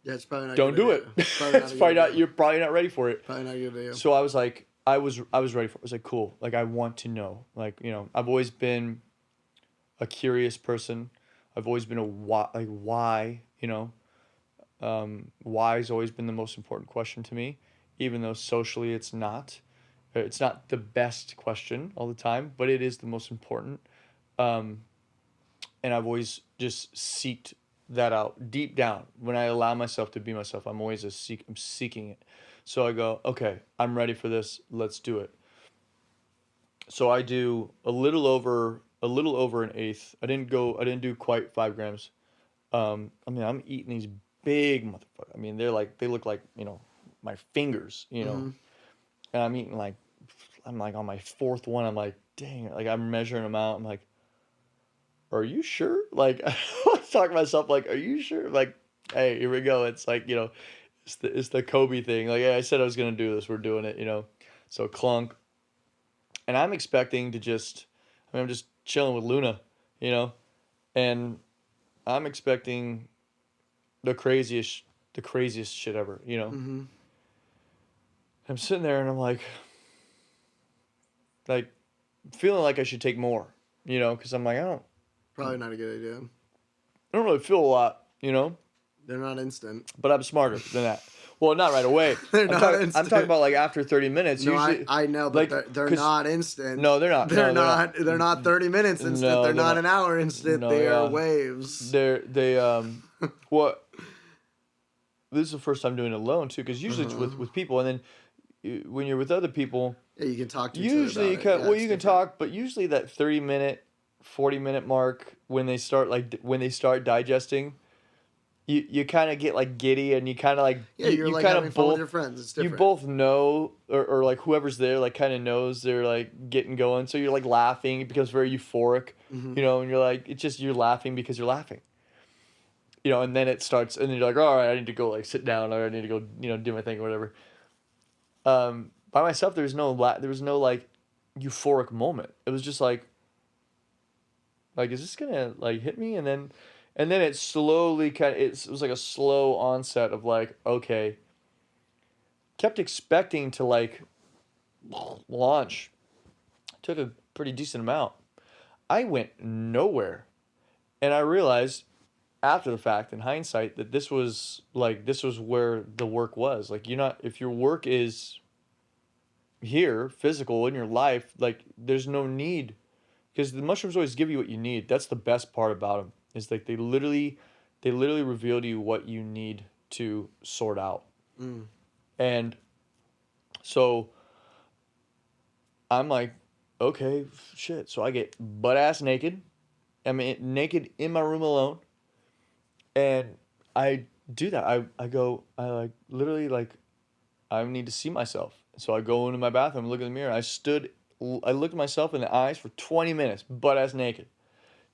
Yeah, it's probably not. Don't do it. It's probably not. You're probably not ready for it. Probably not good idea. So I was like, I was ready for it. I was like, cool. Like, I want to know. Like, you know, I've always been a curious person. I've always been a why, you know. Why has always been the most important question to me, even though socially it's not. It's not the best question all the time, but it is the most important. And I've always just seeked that out deep down. When I allow myself to be myself, I'm always I'm seeking it. So I go, okay, I'm ready for this. Let's do it. So I do a little over an eighth. I didn't do quite 5 grams. I mean, I'm eating these big motherfuckers. I mean, they look like, you know, my fingers, you know. And I'm eating I'm like on my 4th one. I'm like, dang, like I'm measuring them out. I'm like, are you sure? Like, I was talking to myself, like, are you sure? Like, hey, here we go. It's like, you know, it's the Kobe thing. Like, I said I was gonna do this. We're doing it, you know. So clunk. And I'm expecting to I'm just chilling with Luna, you know, and I'm expecting the craziest shit ever, you know. I'm sitting there and I'm like feeling like I should take more, you know, because I'm like, Probably not a good idea. I don't really feel a lot, you know. They're not instant. But I'm smarter than that. Well, not right away. They're not instant. I'm talking about like after 30 minutes. No, usually, I know, but like, they're not instant. No, they're not. They're not 30 minutes instant. No, they're not an hour instant. No, they are waves. What? This is the first time doing it alone too, because usually it's with people, and then when you're with other people, yeah, you can talk to usually each other about you can talk, but usually that 30-minute, 40-minute mark when they start digesting. You kind of get like giddy and you kind of like you're like having fun with your friends. It's different. You both know or like whoever's there like kind of knows they're like getting going, so you're like laughing. It becomes very euphoric, you know, and you're like you're laughing because you're laughing, you know, and then it starts and then you're like, all right, I need to go like sit down or I need to go, you know, do my thing or whatever. By myself, there was no like euphoric moment. It was just like is this gonna like hit me? And then it slowly it was like a slow onset of like, okay. Kept expecting to like launch. Took a pretty decent amount. I went nowhere. And I realized after the fact, in hindsight, that this was where the work was. Like, if your work is here, physical, in your life, like, there's no need. Because the mushrooms always give you what you need. That's the best part about them. Is like they literally reveal to you what you need to sort out. And so I'm like, okay, shit. So I get butt-ass naked. I'm naked in my room alone. And I do that. I literally I need to see myself. So I go into my bathroom, look in the mirror. I looked at myself in the eyes for 20 minutes, butt-ass naked.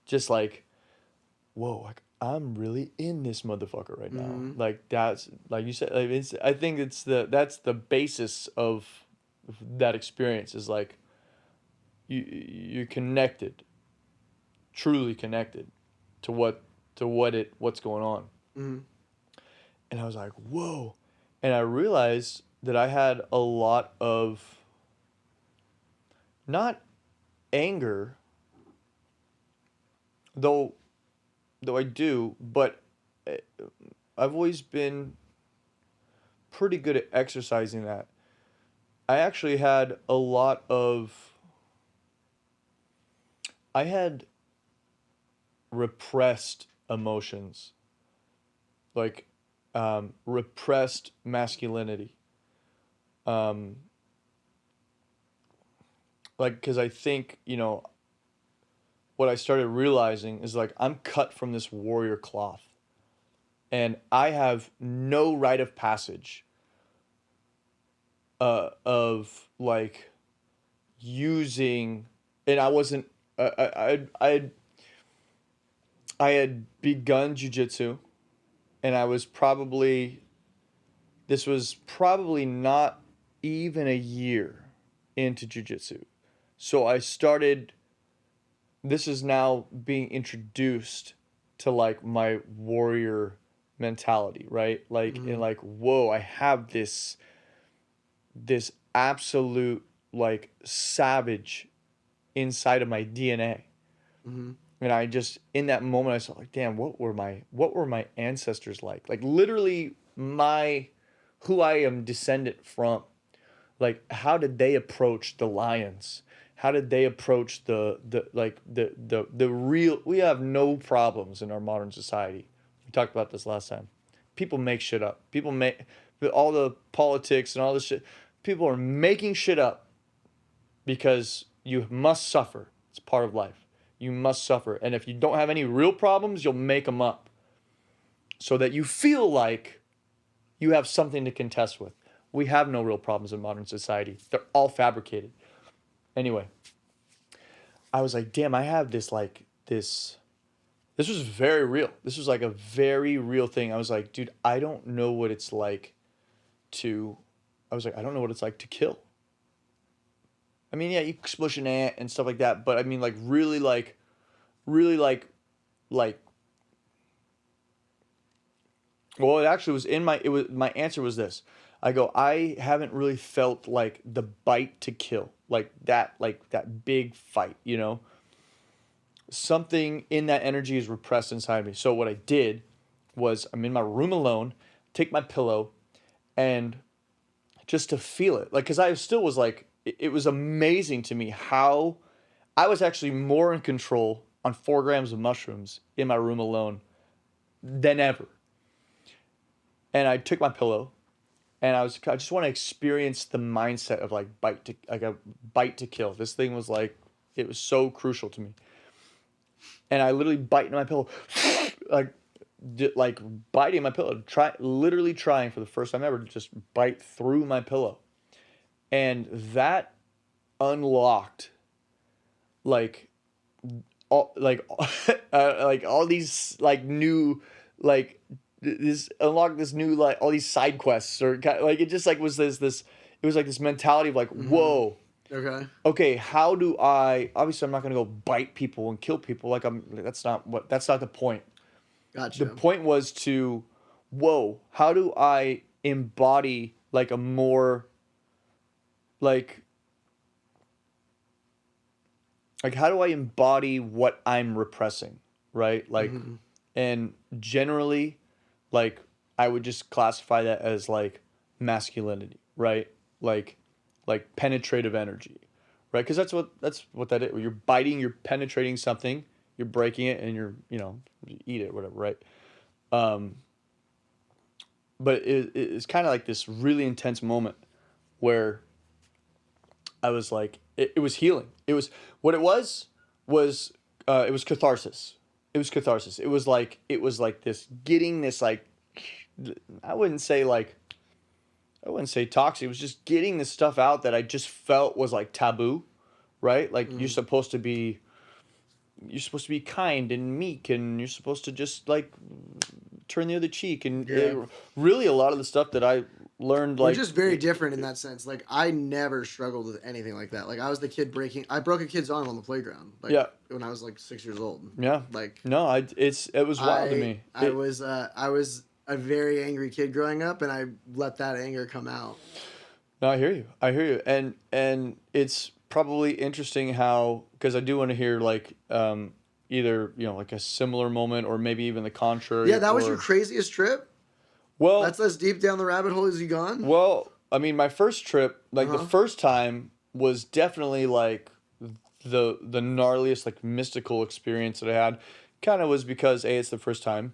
Just like, whoa, like I'm really in this motherfucker right now. Like that's like you said. Like I think that's the basis of that experience is like you're connected, truly connected to what's going on. And I was like, whoa, and I realized that I had a lot of not anger, though I do, but I've always been pretty good at exercising that. I actually had I had repressed emotions, like repressed masculinity. Because I think, you know, what I started realizing is like I'm cut from this warrior cloth and I have no rite of passage of like using, and I wasn't, I had begun jujitsu, and this was probably not even a year into jujitsu. So this is now being introduced to like my warrior mentality, right? Like, and like, whoa, I have this absolute like savage inside of my DNA. And I just, in that moment, I saw like, damn, what were my ancestors like? Like literally who I am descendant from. Like, how did they approach the lions? How did they approach the real, we have no problems in our modern society. We talked about this last time. People make shit up. With all the politics and all this shit, people are making shit up because you must suffer. It's part of life. You must suffer. And if you don't have any real problems, you'll make them up so that you feel like you have something to contest with. We have no real problems in modern society. They're all fabricated. Anyway, I was like, damn, I have this was very real. This was like a very real thing. I was like, dude, I don't know what it's like to kill. I mean, yeah, you smush an ant and stuff like that, but I mean, like, really, well, it actually was my answer was this. I go, I haven't really felt like the bite to kill, like that big fight, you know? Something in that energy is repressed inside me. So what I did was I'm in my room alone, take my pillow, and just to feel it. Like, because I still was like, it was amazing to me how I was actually more in control on 4 grams of mushrooms in my room alone than ever. And I took my pillow, and I just want to experience the mindset of like a bite to kill. This thing was like, it was so crucial to me. And I literally bite into my pillow, like biting my pillow, literally trying for the first time ever to just bite through my pillow. And that unlocked like all these like new like this unlocked this new like all these side quests or like it just like was this it was like this mentality of like whoa, okay, how do I, obviously I'm not gonna go bite people and kill people, like that's not the point. Gotcha. The point was to, whoa, how do I embody like a more like how do I embody what I'm repressing, right? Like, and generally, like, I would just classify that as like masculinity, right? Like penetrative energy, right? Because that's what that is. You're biting, you're penetrating something, you're breaking it, and you eat it, whatever, right? But it's kind of like this really intense moment where I was like, it was healing. It was catharsis. It was catharsis. It was like this getting this like, I wouldn't say toxic. It was just getting this stuff out that I just felt was like taboo, right? Like you're supposed to be kind and meek, and you're supposed to just like turn the other cheek, and really a lot of the stuff that I learned, like, we're just very different in that sense. Like, I never struggled with anything like that. Like, I was the kid I broke a kid's arm on the playground. Like, when I was like 6 years old. Yeah. Like, no, it was wild to me. I was a very angry kid growing up, and I let that anger come out. No, I hear you, and it's probably interesting how, because I do want to hear like either like a similar moment or maybe even the contrary. Yeah, that was your craziest trip. Well, that's as deep down the rabbit hole as you gone. Well, I mean, my first trip, like the first time, was definitely like the gnarliest, like mystical experience that I had. Kind of was because A, it's the first time.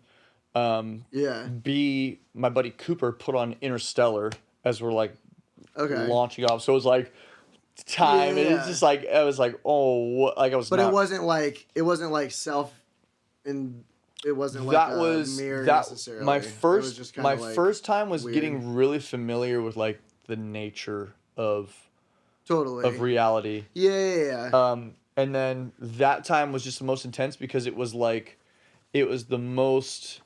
B, my buddy Cooper put on Interstellar as we're like launching off, so it was like time, and it's just like I was like, oh, like I was. But it wasn't like self, and it wasn't like that a was mirror that necessarily. My first time was weird. getting really familiar with like the nature of Totally. reality. Yeah. And then that time was just the most intense because it was like, it was the most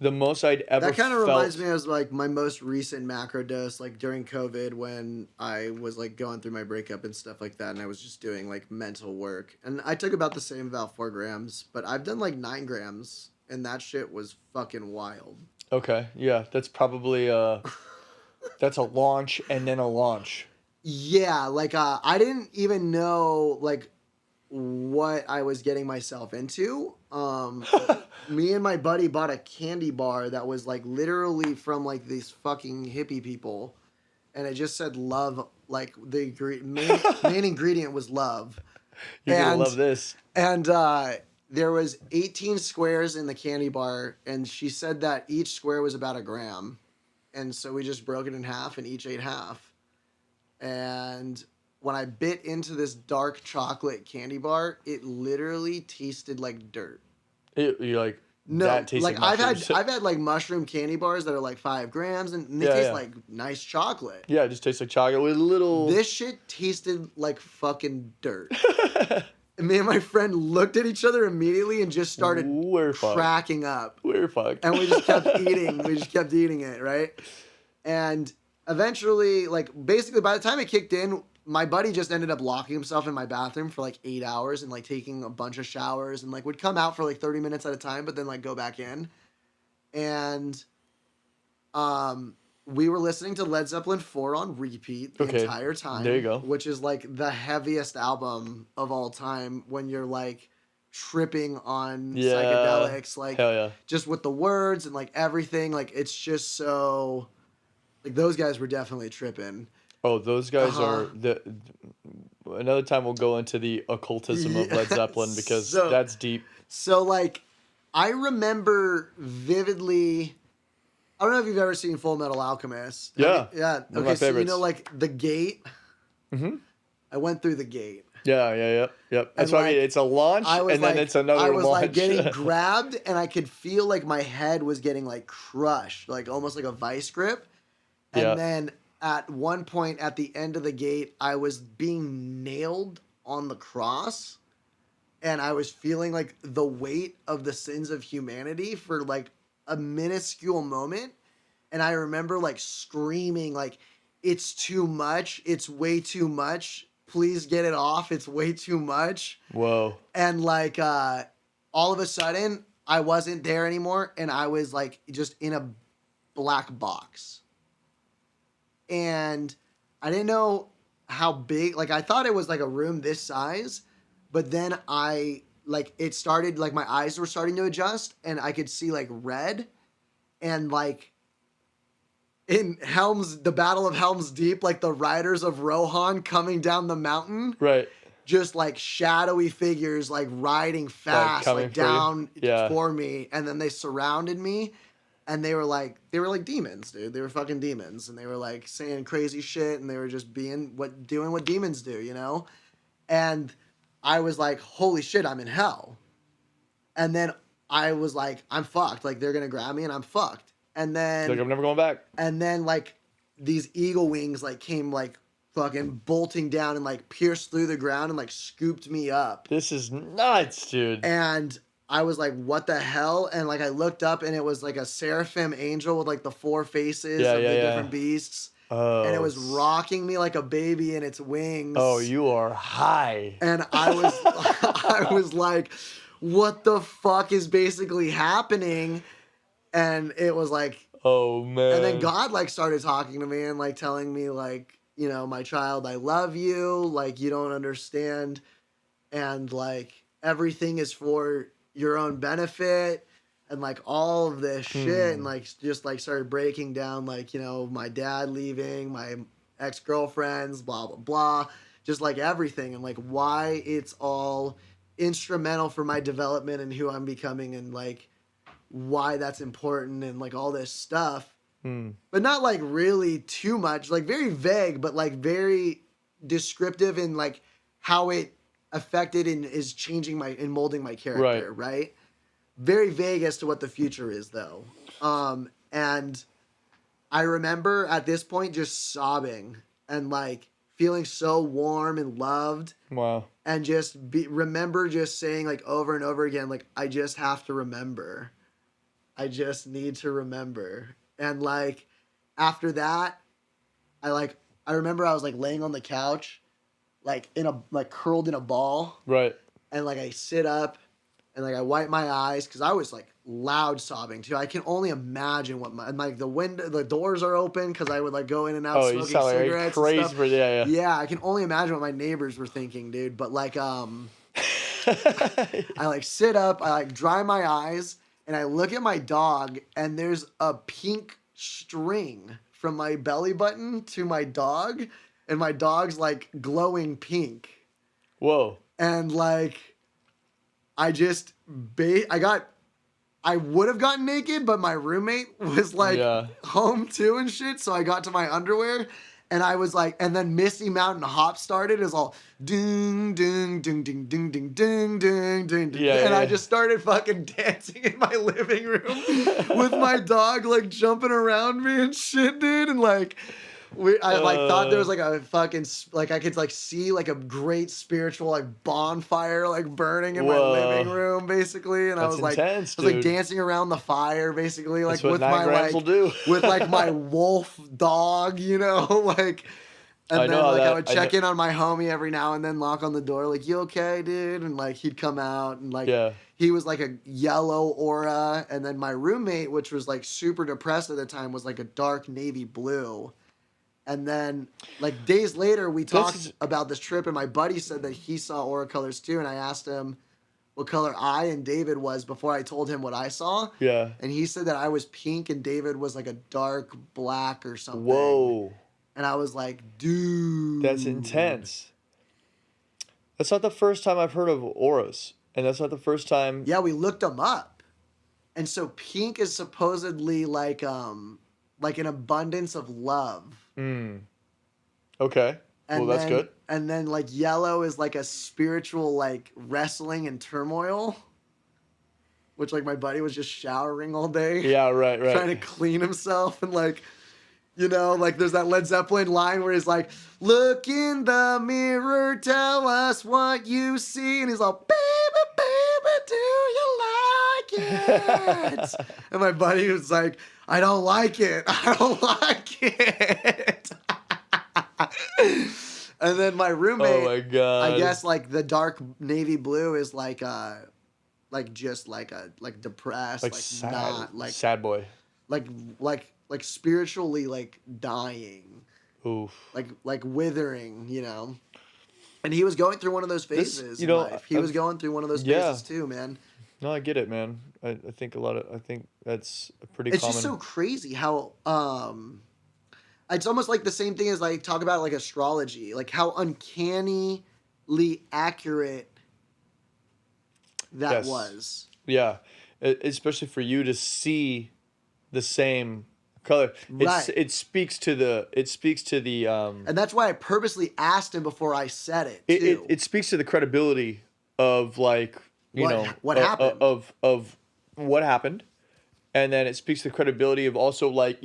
I'd ever felt. That kind of reminds me of like my most recent macro dose, like during COVID when I was like going through my breakup and stuff like that, and I was just doing like mental work. And I took about the same, about 4 grams, but I've done like 9 grams, and that shit was fucking wild. Okay, yeah, that's probably that's a launch and then a launch. Yeah, like I didn't even know like what I was getting myself into. Me and my buddy bought a candy bar that was like literally from like these fucking hippie people, and it just said love. Like the main ingredient was love. You're gonna love this. And there was 18 squares in the candy bar, and she said that each square was about 1 gram, and so we just broke it in half, and each ate half. And when I bit into this dark chocolate candy bar, it literally tasted like dirt. You're like, no, that tastes like I've had like mushroom candy bars that are like 5 grams, and they taste like nice chocolate. Yeah, it just tastes like chocolate with a little. This shit tasted like fucking dirt. And me and my friend looked at each other immediately and just started cracking up. We're fucked. And we just kept eating. We just kept eating it, right? And eventually, like, basically, by the time it kicked in, my buddy just ended up locking himself in my bathroom for, like, 8 hours and, like, taking a bunch of showers and, like, would come out for, like, 30 minutes at a time, but then, like, go back in. And we were listening to Led Zeppelin 4 on repeat the entire time. There you go. Which is, like, the heaviest album of all time when you're, like, tripping on psychedelics. Like, hell yeah. Just with the words and, like, everything. Like, it's just so... Like, those guys were definitely tripping. Oh, those guys are... Another time we'll go into the occultism of Led Zeppelin because that's deep. So, like, I remember vividly... I don't know if you've ever seen Full Metal Alchemist. Yeah. Yeah. One of my favorites. You know, like, the gate? Mm-hmm. I went through the gate. Yeah. That's why I mean, it's a launch, and then it's another launch. I was, like, getting grabbed, and I could feel, like, my head was getting, like, crushed. Like, almost like a vice grip. And then at one point at the end of the gate, I was being nailed on the cross, and I was feeling like the weight of the sins of humanity for like a minuscule moment. And I remember like screaming like, it's too much. It's way too much. Please get it off. It's way too much. Whoa. And like, all of a sudden I wasn't there anymore. And I was like just in a black box. And I didn't know how big, like I thought it was like a room this size, but then it started, like my eyes were starting to adjust and I could see like red, and like in the Battle of Helm's Deep, like the riders of Rohan coming down the mountain. Right. Just like shadowy figures like riding fast, like down for me. And then they surrounded me. And they were like demons, dude. They were fucking demons, and they were like saying crazy shit, and they were just doing what demons do, you know. And I was like, holy shit, I'm in hell. And then I was like, I'm fucked. Like they're gonna grab me, and I'm fucked. And then like I'm never going back. And then like these eagle wings like came like fucking bolting down and like pierced through the ground and like scooped me up. This is nuts, dude. And I was like, what the hell? And like I looked up and it was like a seraphim angel with like the 4 faces of the different beasts. Oh. And it was rocking me like a baby in its wings. Oh, you are high. And I was like, what the fuck is basically happening? And it was like, oh man. And then God like started talking to me and like telling me like, you know, my child, I love you. Like you don't understand. And like everything is for your own benefit, and like all of this shit, and like just like started breaking down like, you know, my dad leaving, my ex-girlfriends, blah blah blah, just like everything, and like why it's all instrumental for my development and who I'm becoming, and like why that's important, and like all this stuff. But not like really too much, like very vague, but like very descriptive in like how it affected and is changing and molding my character, right? Very vague as to what the future is, though. And I remember at this point just sobbing and like feeling so warm and loved. Wow. And just remember just saying like over and over again, like, I just have to remember. I just need to remember. And like after that, I remember I was like laying on the couch, like curled in a ball. Right. And like I sit up and like I wipe my eyes because I was like loud sobbing too. I can only imagine what the doors are open because I would like go in and out smoking cigarettes. Like crazy and stuff. for yeah. Yeah, I can only imagine what my neighbors were thinking, dude. But like I like sit up, I like dry my eyes, and I look at my dog, and there's a pink string from my belly button to my dog, and my dog's like glowing pink. Whoa. And like I would have gotten naked, but my roommate was like home too and shit. So I got to my underwear and I was like, and then Misty Mountain Hop started. It was all ding, ding, ding, ding, ding, ding, ding, ding, ding. And I just started fucking dancing in my living room with my dog like jumping around me and shit, dude. And like, I like thought there was like a fucking like I could like see like a great spiritual like bonfire like burning in my living room basically, and I was like intense, I was like dancing around the fire basically like with my like do. with like my wolf dog, you know, like. And then like I would check in on my homie every now and then, knock on the door like, "You okay, dude?" And like he'd come out and like he was like a yellow aura, and then my roommate, which was like super depressed at the time, was like a dark navy blue. And then, like, days later, we talked about this trip, and my buddy said that he saw aura colors, too, and I asked him what color I and David was before I told him what I saw. Yeah. And he said that I was pink, and David was, like, a dark black or something. Whoa. And I was like, dude. That's intense. That's not the first time I've heard of auras, and that's not the first time... Yeah, we looked them up. And so pink is supposedly, like an abundance of love. Okay. Well, that's good. And then like yellow is like a spiritual like wrestling and turmoil, which like my buddy was just showering all day. Yeah, right. Trying to clean himself and like, you know, like there's that Led Zeppelin line where he's like, "Look in the mirror, tell us what you see," and he's all, "Baby, baby, do you like it?" And my buddy was like, "I don't like it. I don't like it." And then my roommate, oh my God. I guess like the dark navy blue is like just like depressed, like sad, not like sad boy, like spiritually like dying. Oof. Like withering, you know. And he was going through one of those phases in life. He was going through one of those phases too, man. No, I get it, man. I think that's a pretty It's common... just so crazy how it's almost like the same thing as like talk about like astrology, like how uncannily accurate that was. Yeah. Especially for you to see the same color. Right. It speaks to the and that's why I purposely asked him before I said it too. It speaks to the credibility of like, what happened of what happened. And then it speaks to the credibility of also like,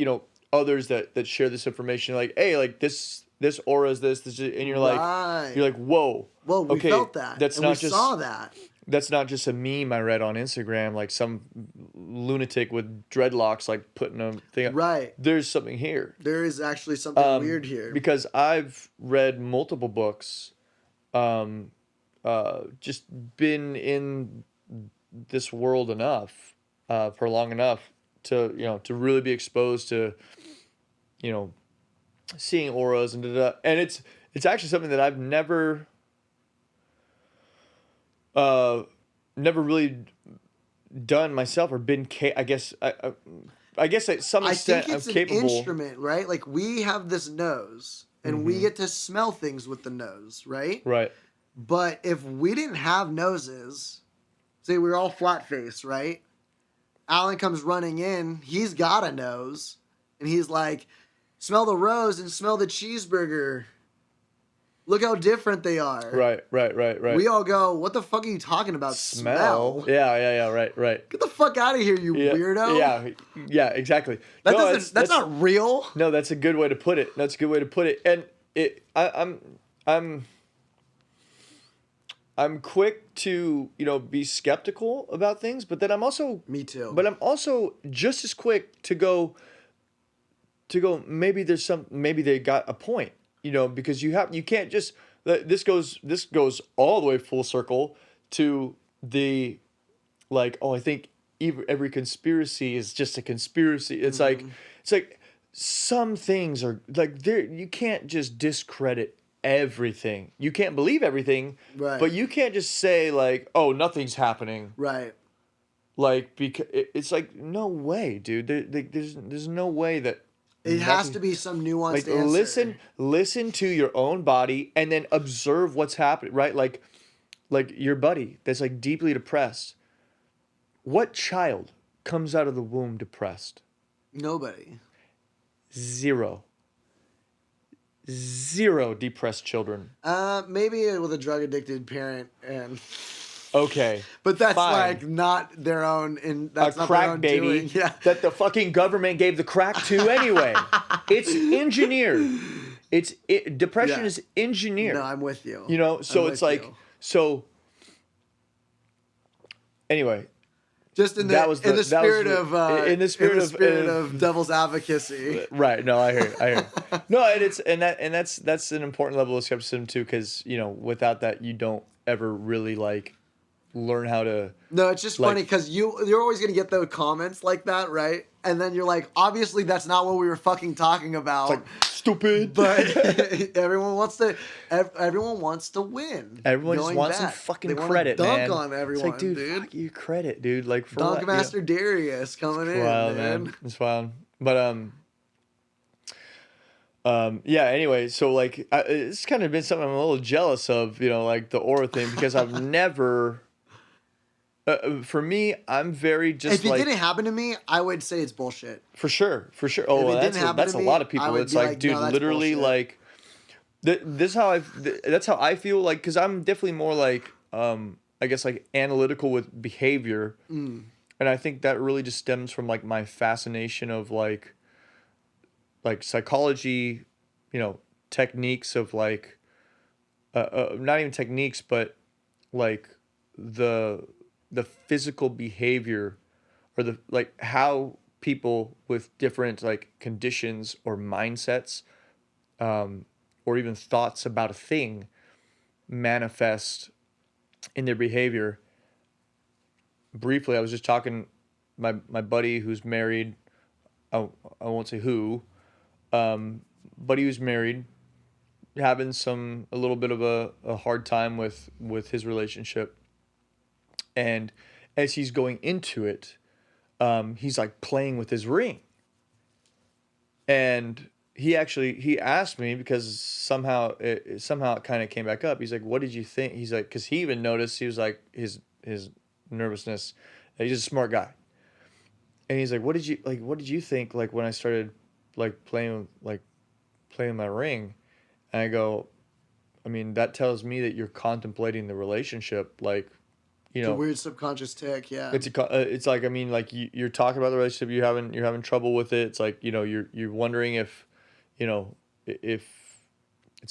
others that share this information, like, hey, like this aura is this, and you're like, whoa. Well, we felt that. That's and not we just saw that. That's not just a meme I read on Instagram, like some lunatic with dreadlocks like putting a thing up. Right. There's something here. There is actually something weird here. Because I've read multiple books, just been in this world enough, for long enough to really be exposed to, seeing auras and and it's actually something that I've never really done myself or been I guess at some extent I'm capable. I think it's an instrument, right? Like we have this nose and we get to smell things with the nose, right? Right. But if we didn't have noses, say we were all flat faced, right? Alan comes running in, he's got a nose, and he's like, "Smell the rose and smell the cheeseburger." Look how different they are. Right. We all go, what the fuck are you talking about? Smell? Yeah, right. Get the fuck out of here, you weirdo. Yeah, exactly. That's not real. No, that's a good way to put it. And I'm quick to, be skeptical about things, but then I'm also Me too. But I'm also just as quick to go maybe they got a point, because you can't just this goes all the way full circle to the like, oh, I think every conspiracy is just a conspiracy. It's like some things are like there, you can't just discredit everything. You can't believe everything, right? But you can't just say like, oh, nothing's happening, right? Like, because it's like, no way, dude. There's no way that it has to be some nuanced answer. Listen to your own body and then observe what's happening, right? Like your buddy that's like deeply depressed. What child comes out of the womb depressed? Nobody. Zero depressed children. Maybe with a drug addicted parent and. Okay. But that's fine. Like not their own, and that's a not crack their own baby doing. That the fucking government gave the crack to anyway. It's engineered. Depression is engineered. No, I'm with you. So it's like so. Anyway, just in the spirit of devil's advocacy. Right. No, I hear you. No, that's an important level of skepticism too, because without that you don't ever really like learn how to. No, it's just funny because you're always gonna get those comments like that, right? And then you're like, obviously that's not what we were fucking talking about. It's like, stupid. But everyone wants to win. Everyone just wants some fucking credit, man. Dunk on everyone, it's like, dude. Fuck your credit, dude. Like for Dunk Master Darius coming in, wild, man. It's wild. But yeah. Anyway, so like, it's kind of been something I'm a little jealous of, like the aura thing, because I've never. For me, I'm very just. If it didn't happen to me, I would say it's bullshit. For sure. Oh, that's a lot of people. It's like, dude, no, literally, bullshit. Like, this how that's how I feel. Like, because I'm definitely more like, I guess like analytical with behavior, and I think that really just stems from like my fascination of like psychology, techniques of like, not even techniques, but like the physical behavior or the like how people with different like conditions or mindsets or even thoughts about a thing manifest in their behavior. Briefly, I was just talking my buddy who's married, I won't say who, but he was married, having a little bit of a hard time with his relationship. And as he's going into it, he's like playing with his ring. And he asked me, because somehow it kind of came back up. He's like, what did you think? He's like, because he even noticed, he was like, his nervousness. He's a smart guy. And he's like, what did you think like when I started like playing my ring? And I go, I mean, that tells me that you're contemplating the relationship, like, it's a weird subconscious tick, yeah. It's like, I mean, like you're talking about the relationship, you're having trouble with it. It's like, you're wondering if it's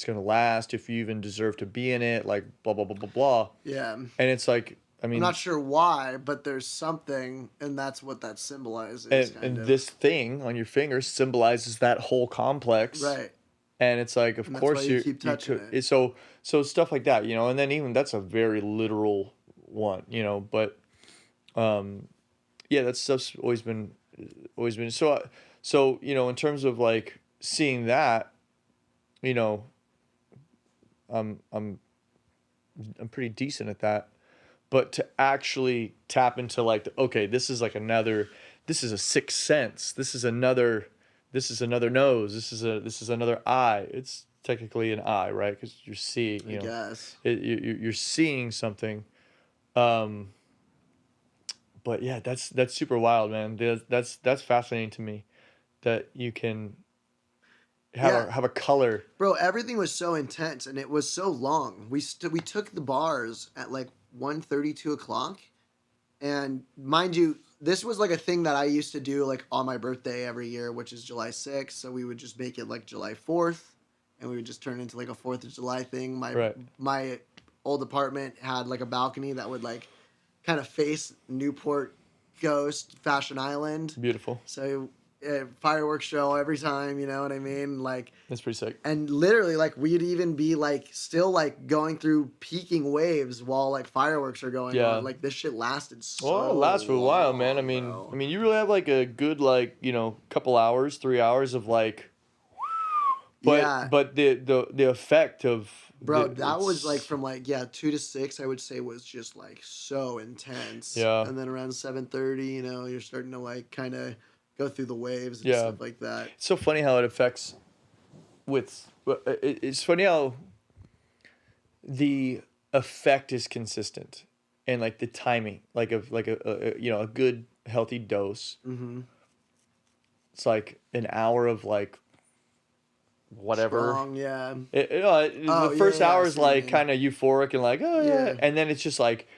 gonna last, if you even deserve to be in it, like blah blah blah blah blah. Yeah. And it's like, I mean, I'm not sure why, but there's something, and that's what that symbolizes. And this thing on your finger symbolizes that whole complex, right? And it's like, of course you keep touching it. So stuff like that, and then even that's a very literal one, but yeah, that stuff's always been so in terms of like seeing that, I'm pretty decent at that, but to actually tap into like, okay, this is a sixth sense, this is another nose, this is another eye. It's technically an eye, right? Because you're seeing, I guess you're seeing something. But yeah, that's super wild, man. That's fascinating to me, that you can. have a color. Bro, everything was so intense and it was so long. We took the bars at like 1:30, 2 o'clock. And mind you, this was like a thing that I used to do like on my birthday every year, which is July 6th. So we would just make it like July 4th, and we would just turn it into like a 4th of July thing. My old apartment had like a balcony that would like kind of face Newport Coast, Fashion Island. Beautiful. So fireworks show every time, you know what I mean? Like, that's pretty sick. And literally, like, we'd even be like still like going through peaking waves while like fireworks are going on. Like, this shit lasted so well, it lasts for a while, man. I mean, you really have like a good like, you know, couple hours, 3 hours of like, but the effect of that was like from like 2 to 6, I would say, was just like so intense. Yeah. And then around 7:30, you know, you're starting to like kind of go through the waves and stuff like that. It's so funny how it affects it's funny how the effect is consistent and like the timing, like of like a you know, a good healthy dose. Mm-hmm. It's like an hour of like whatever. Strong, yeah. The first hour is like kind of euphoric and like, oh yeah. And then it's just like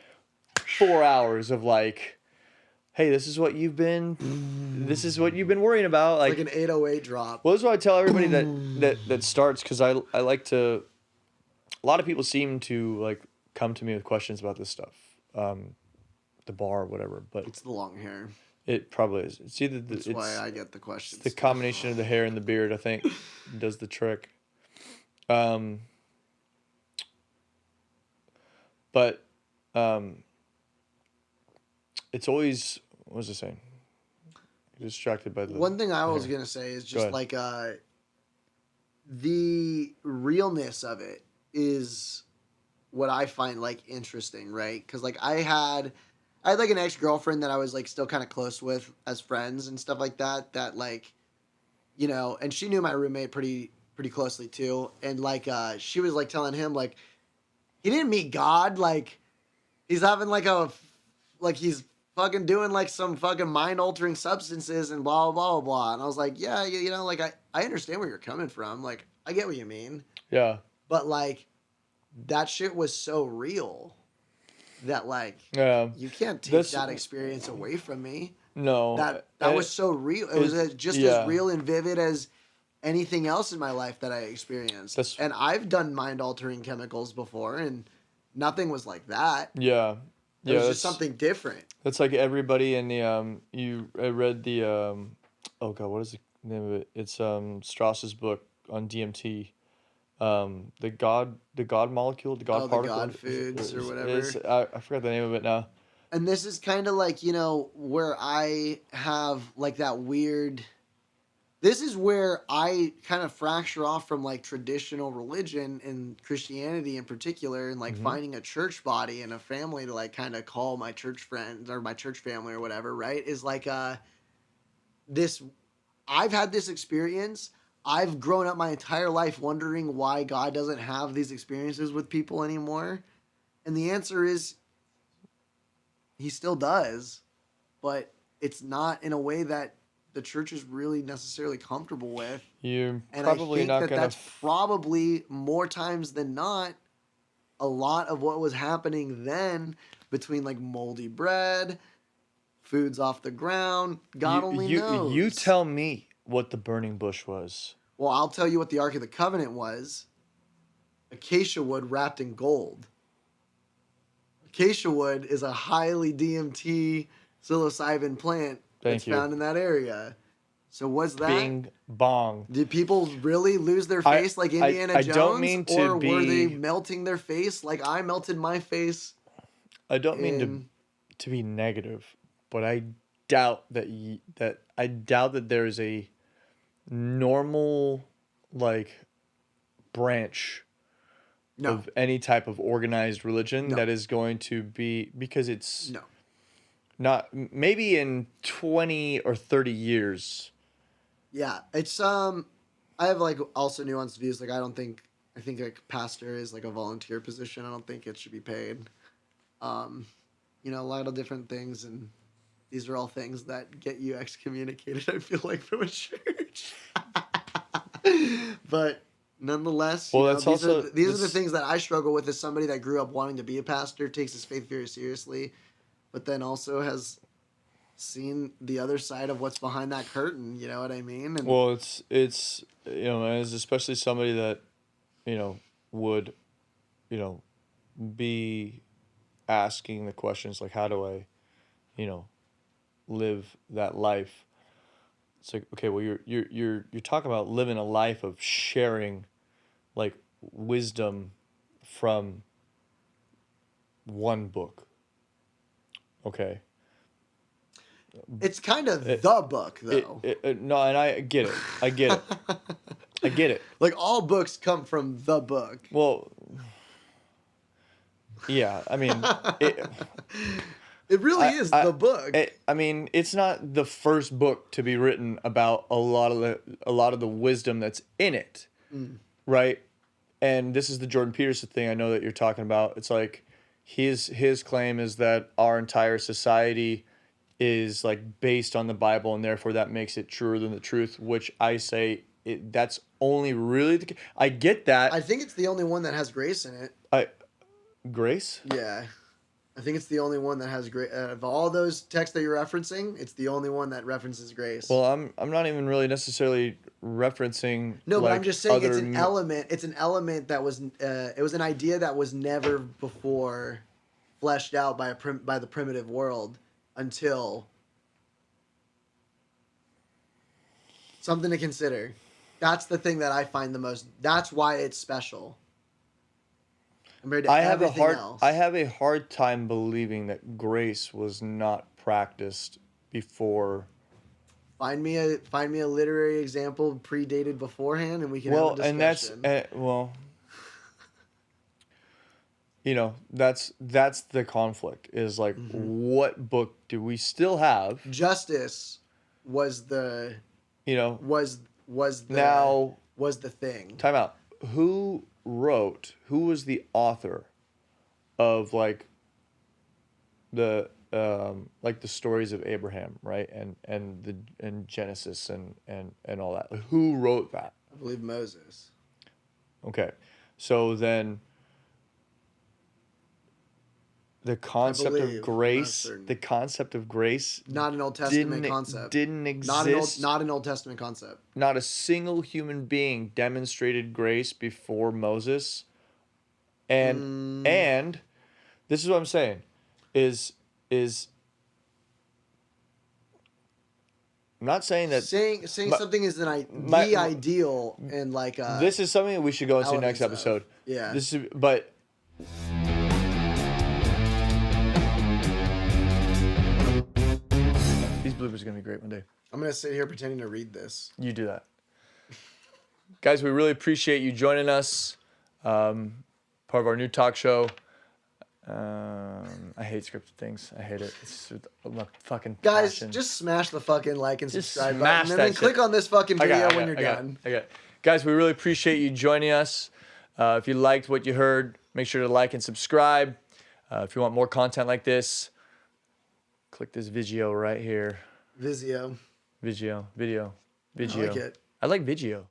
4 hours of like, hey, this is what you've been worrying about. Like an 808 drop. Well, this is what I tell everybody that starts, because I like to, a lot of people seem to like come to me with questions about this stuff, the bar or whatever, but it's the long hair. It probably is. It's either that's why I get the questions. The combination of the hair and the beard, I think, does the trick. But it's always, what was I saying? Distracted by the one thing I was gonna say is just like the realness of it is what I find like interesting, right? Because like I had like an ex-girlfriend that I was like still kind of close with as friends and stuff like that. That like, you know, and she knew my roommate pretty closely too. And like she was like telling him like he didn't meet God, like he's having like he's fucking doing like some fucking mind altering substances and blah blah blah blah. And I was like, yeah, you know, like I understand where you're coming from. Like I get what you mean. Yeah. But like that shit was so real that like you can't take that experience away from me. No. That was so real. It was just as real and vivid as anything else in my life that I experienced. And I've done mind altering chemicals before and nothing was like that. Yeah. It was just something different. That's like everybody in the I read the oh god, what is the name of it? It's Strauss's book on DMT. The God molecule, the God particle. The God foods or whatever. I forgot the name of it now. And this is kind of like, you know, where I have like that weird. This is where I kind of fracture off from like traditional religion and Christianity in particular, and like finding a church body and a family to like kind of call my church friends or my church family or whatever, right? Is like this. I've had this experience. I've grown up my entire life wondering why God doesn't have these experiences with people anymore. And the answer is he still does, but it's not in a way that the church is really necessarily comfortable with. You're probably not gonna. That's probably more times than not a lot of what was happening then between like moldy bread, foods off the ground. God only knows. You tell me what the burning bush was. Well, I'll tell you what the Ark of the Covenant was. Acacia wood wrapped in gold. Acacia wood is a highly DMT psilocybin plant that's found in that area. So what's that? Bing bong. Did people really lose their face like Indiana Jones? Don't mean to or were they melting their face like I melted my face? I don't mean to be negative, but I doubt that there is a normal like branch of any type of organized religion that is going to be, because it's not maybe in 20 or 30 years. Yeah, it's I have like also nuanced views. Like I think like pastor is like a volunteer position. I don't think it should be paid. You know, a lot of different things, and these are all things that get you excommunicated, I feel like, from a church. But nonetheless, well, that's these also are the things that I struggle with as somebody that grew up wanting to be a pastor, takes his faith very seriously, but then also has seen the other side of what's behind that curtain. You know what I mean? And well, it's as especially somebody that would be asking the questions like, how do I live that life? It's like, okay, well, you're talking about living a life of sharing like wisdom from one book. Okay. It's kind of the book, though. No, and I get it. I get it. I get it. Like, all books come from the book. Well, yeah, I mean, it really is the book. I mean, it's not the first book to be written about a lot of the wisdom that's in it, right? And this is the Jordan Peterson thing I know that you're talking about. It's like his claim is that our entire society is like based on the Bible, and therefore that makes it truer than the truth, which I say that's only really I get that. I think it's the only one that has grace in it. Grace? Yeah. I think it's the only one that has grace. Of all those texts that you're referencing, it's the only one that references grace. Well, I'm not even really necessarily referencing. No, but I'm just saying it's an element. It's an element that was. It was an idea that was never before fleshed out by the primitive world until something to consider. That's the thing that I find the most. That's why it's special. I have a hard time believing that grace was not practiced before. Find me a literary example predated beforehand, and we can have a discussion. That's the conflict. Is like, what book do we still have? Justice was the was the thing. Time out. Who was the author of like the stories of Abraham, right? And Genesis and all that. Who wrote that? I believe Moses. Okay. So then the concept of grace, not an Old Testament concept. Didn't exist. Not an Old Testament concept. Not a single human being demonstrated grace before Moses. And this is what I'm saying is I'm not saying that saying something is the ideal and like this is something that we should go into next episode. Yeah. But these bloopers are gonna be great one day. I'm gonna sit here pretending to read this. You do that. Guys, we really appreciate you joining us. Part of our new talk show. I hate scripted things. I hate it. It's my fucking guys, passion. just smash the fucking like and Just subscribe smash button, and that then click shit. on this fucking video when you're done. Okay. Guys, we really appreciate you joining us. If you liked what you heard, make sure to like and subscribe. If you want more content like this, click this video right here. Video. Video. I like it. I like video.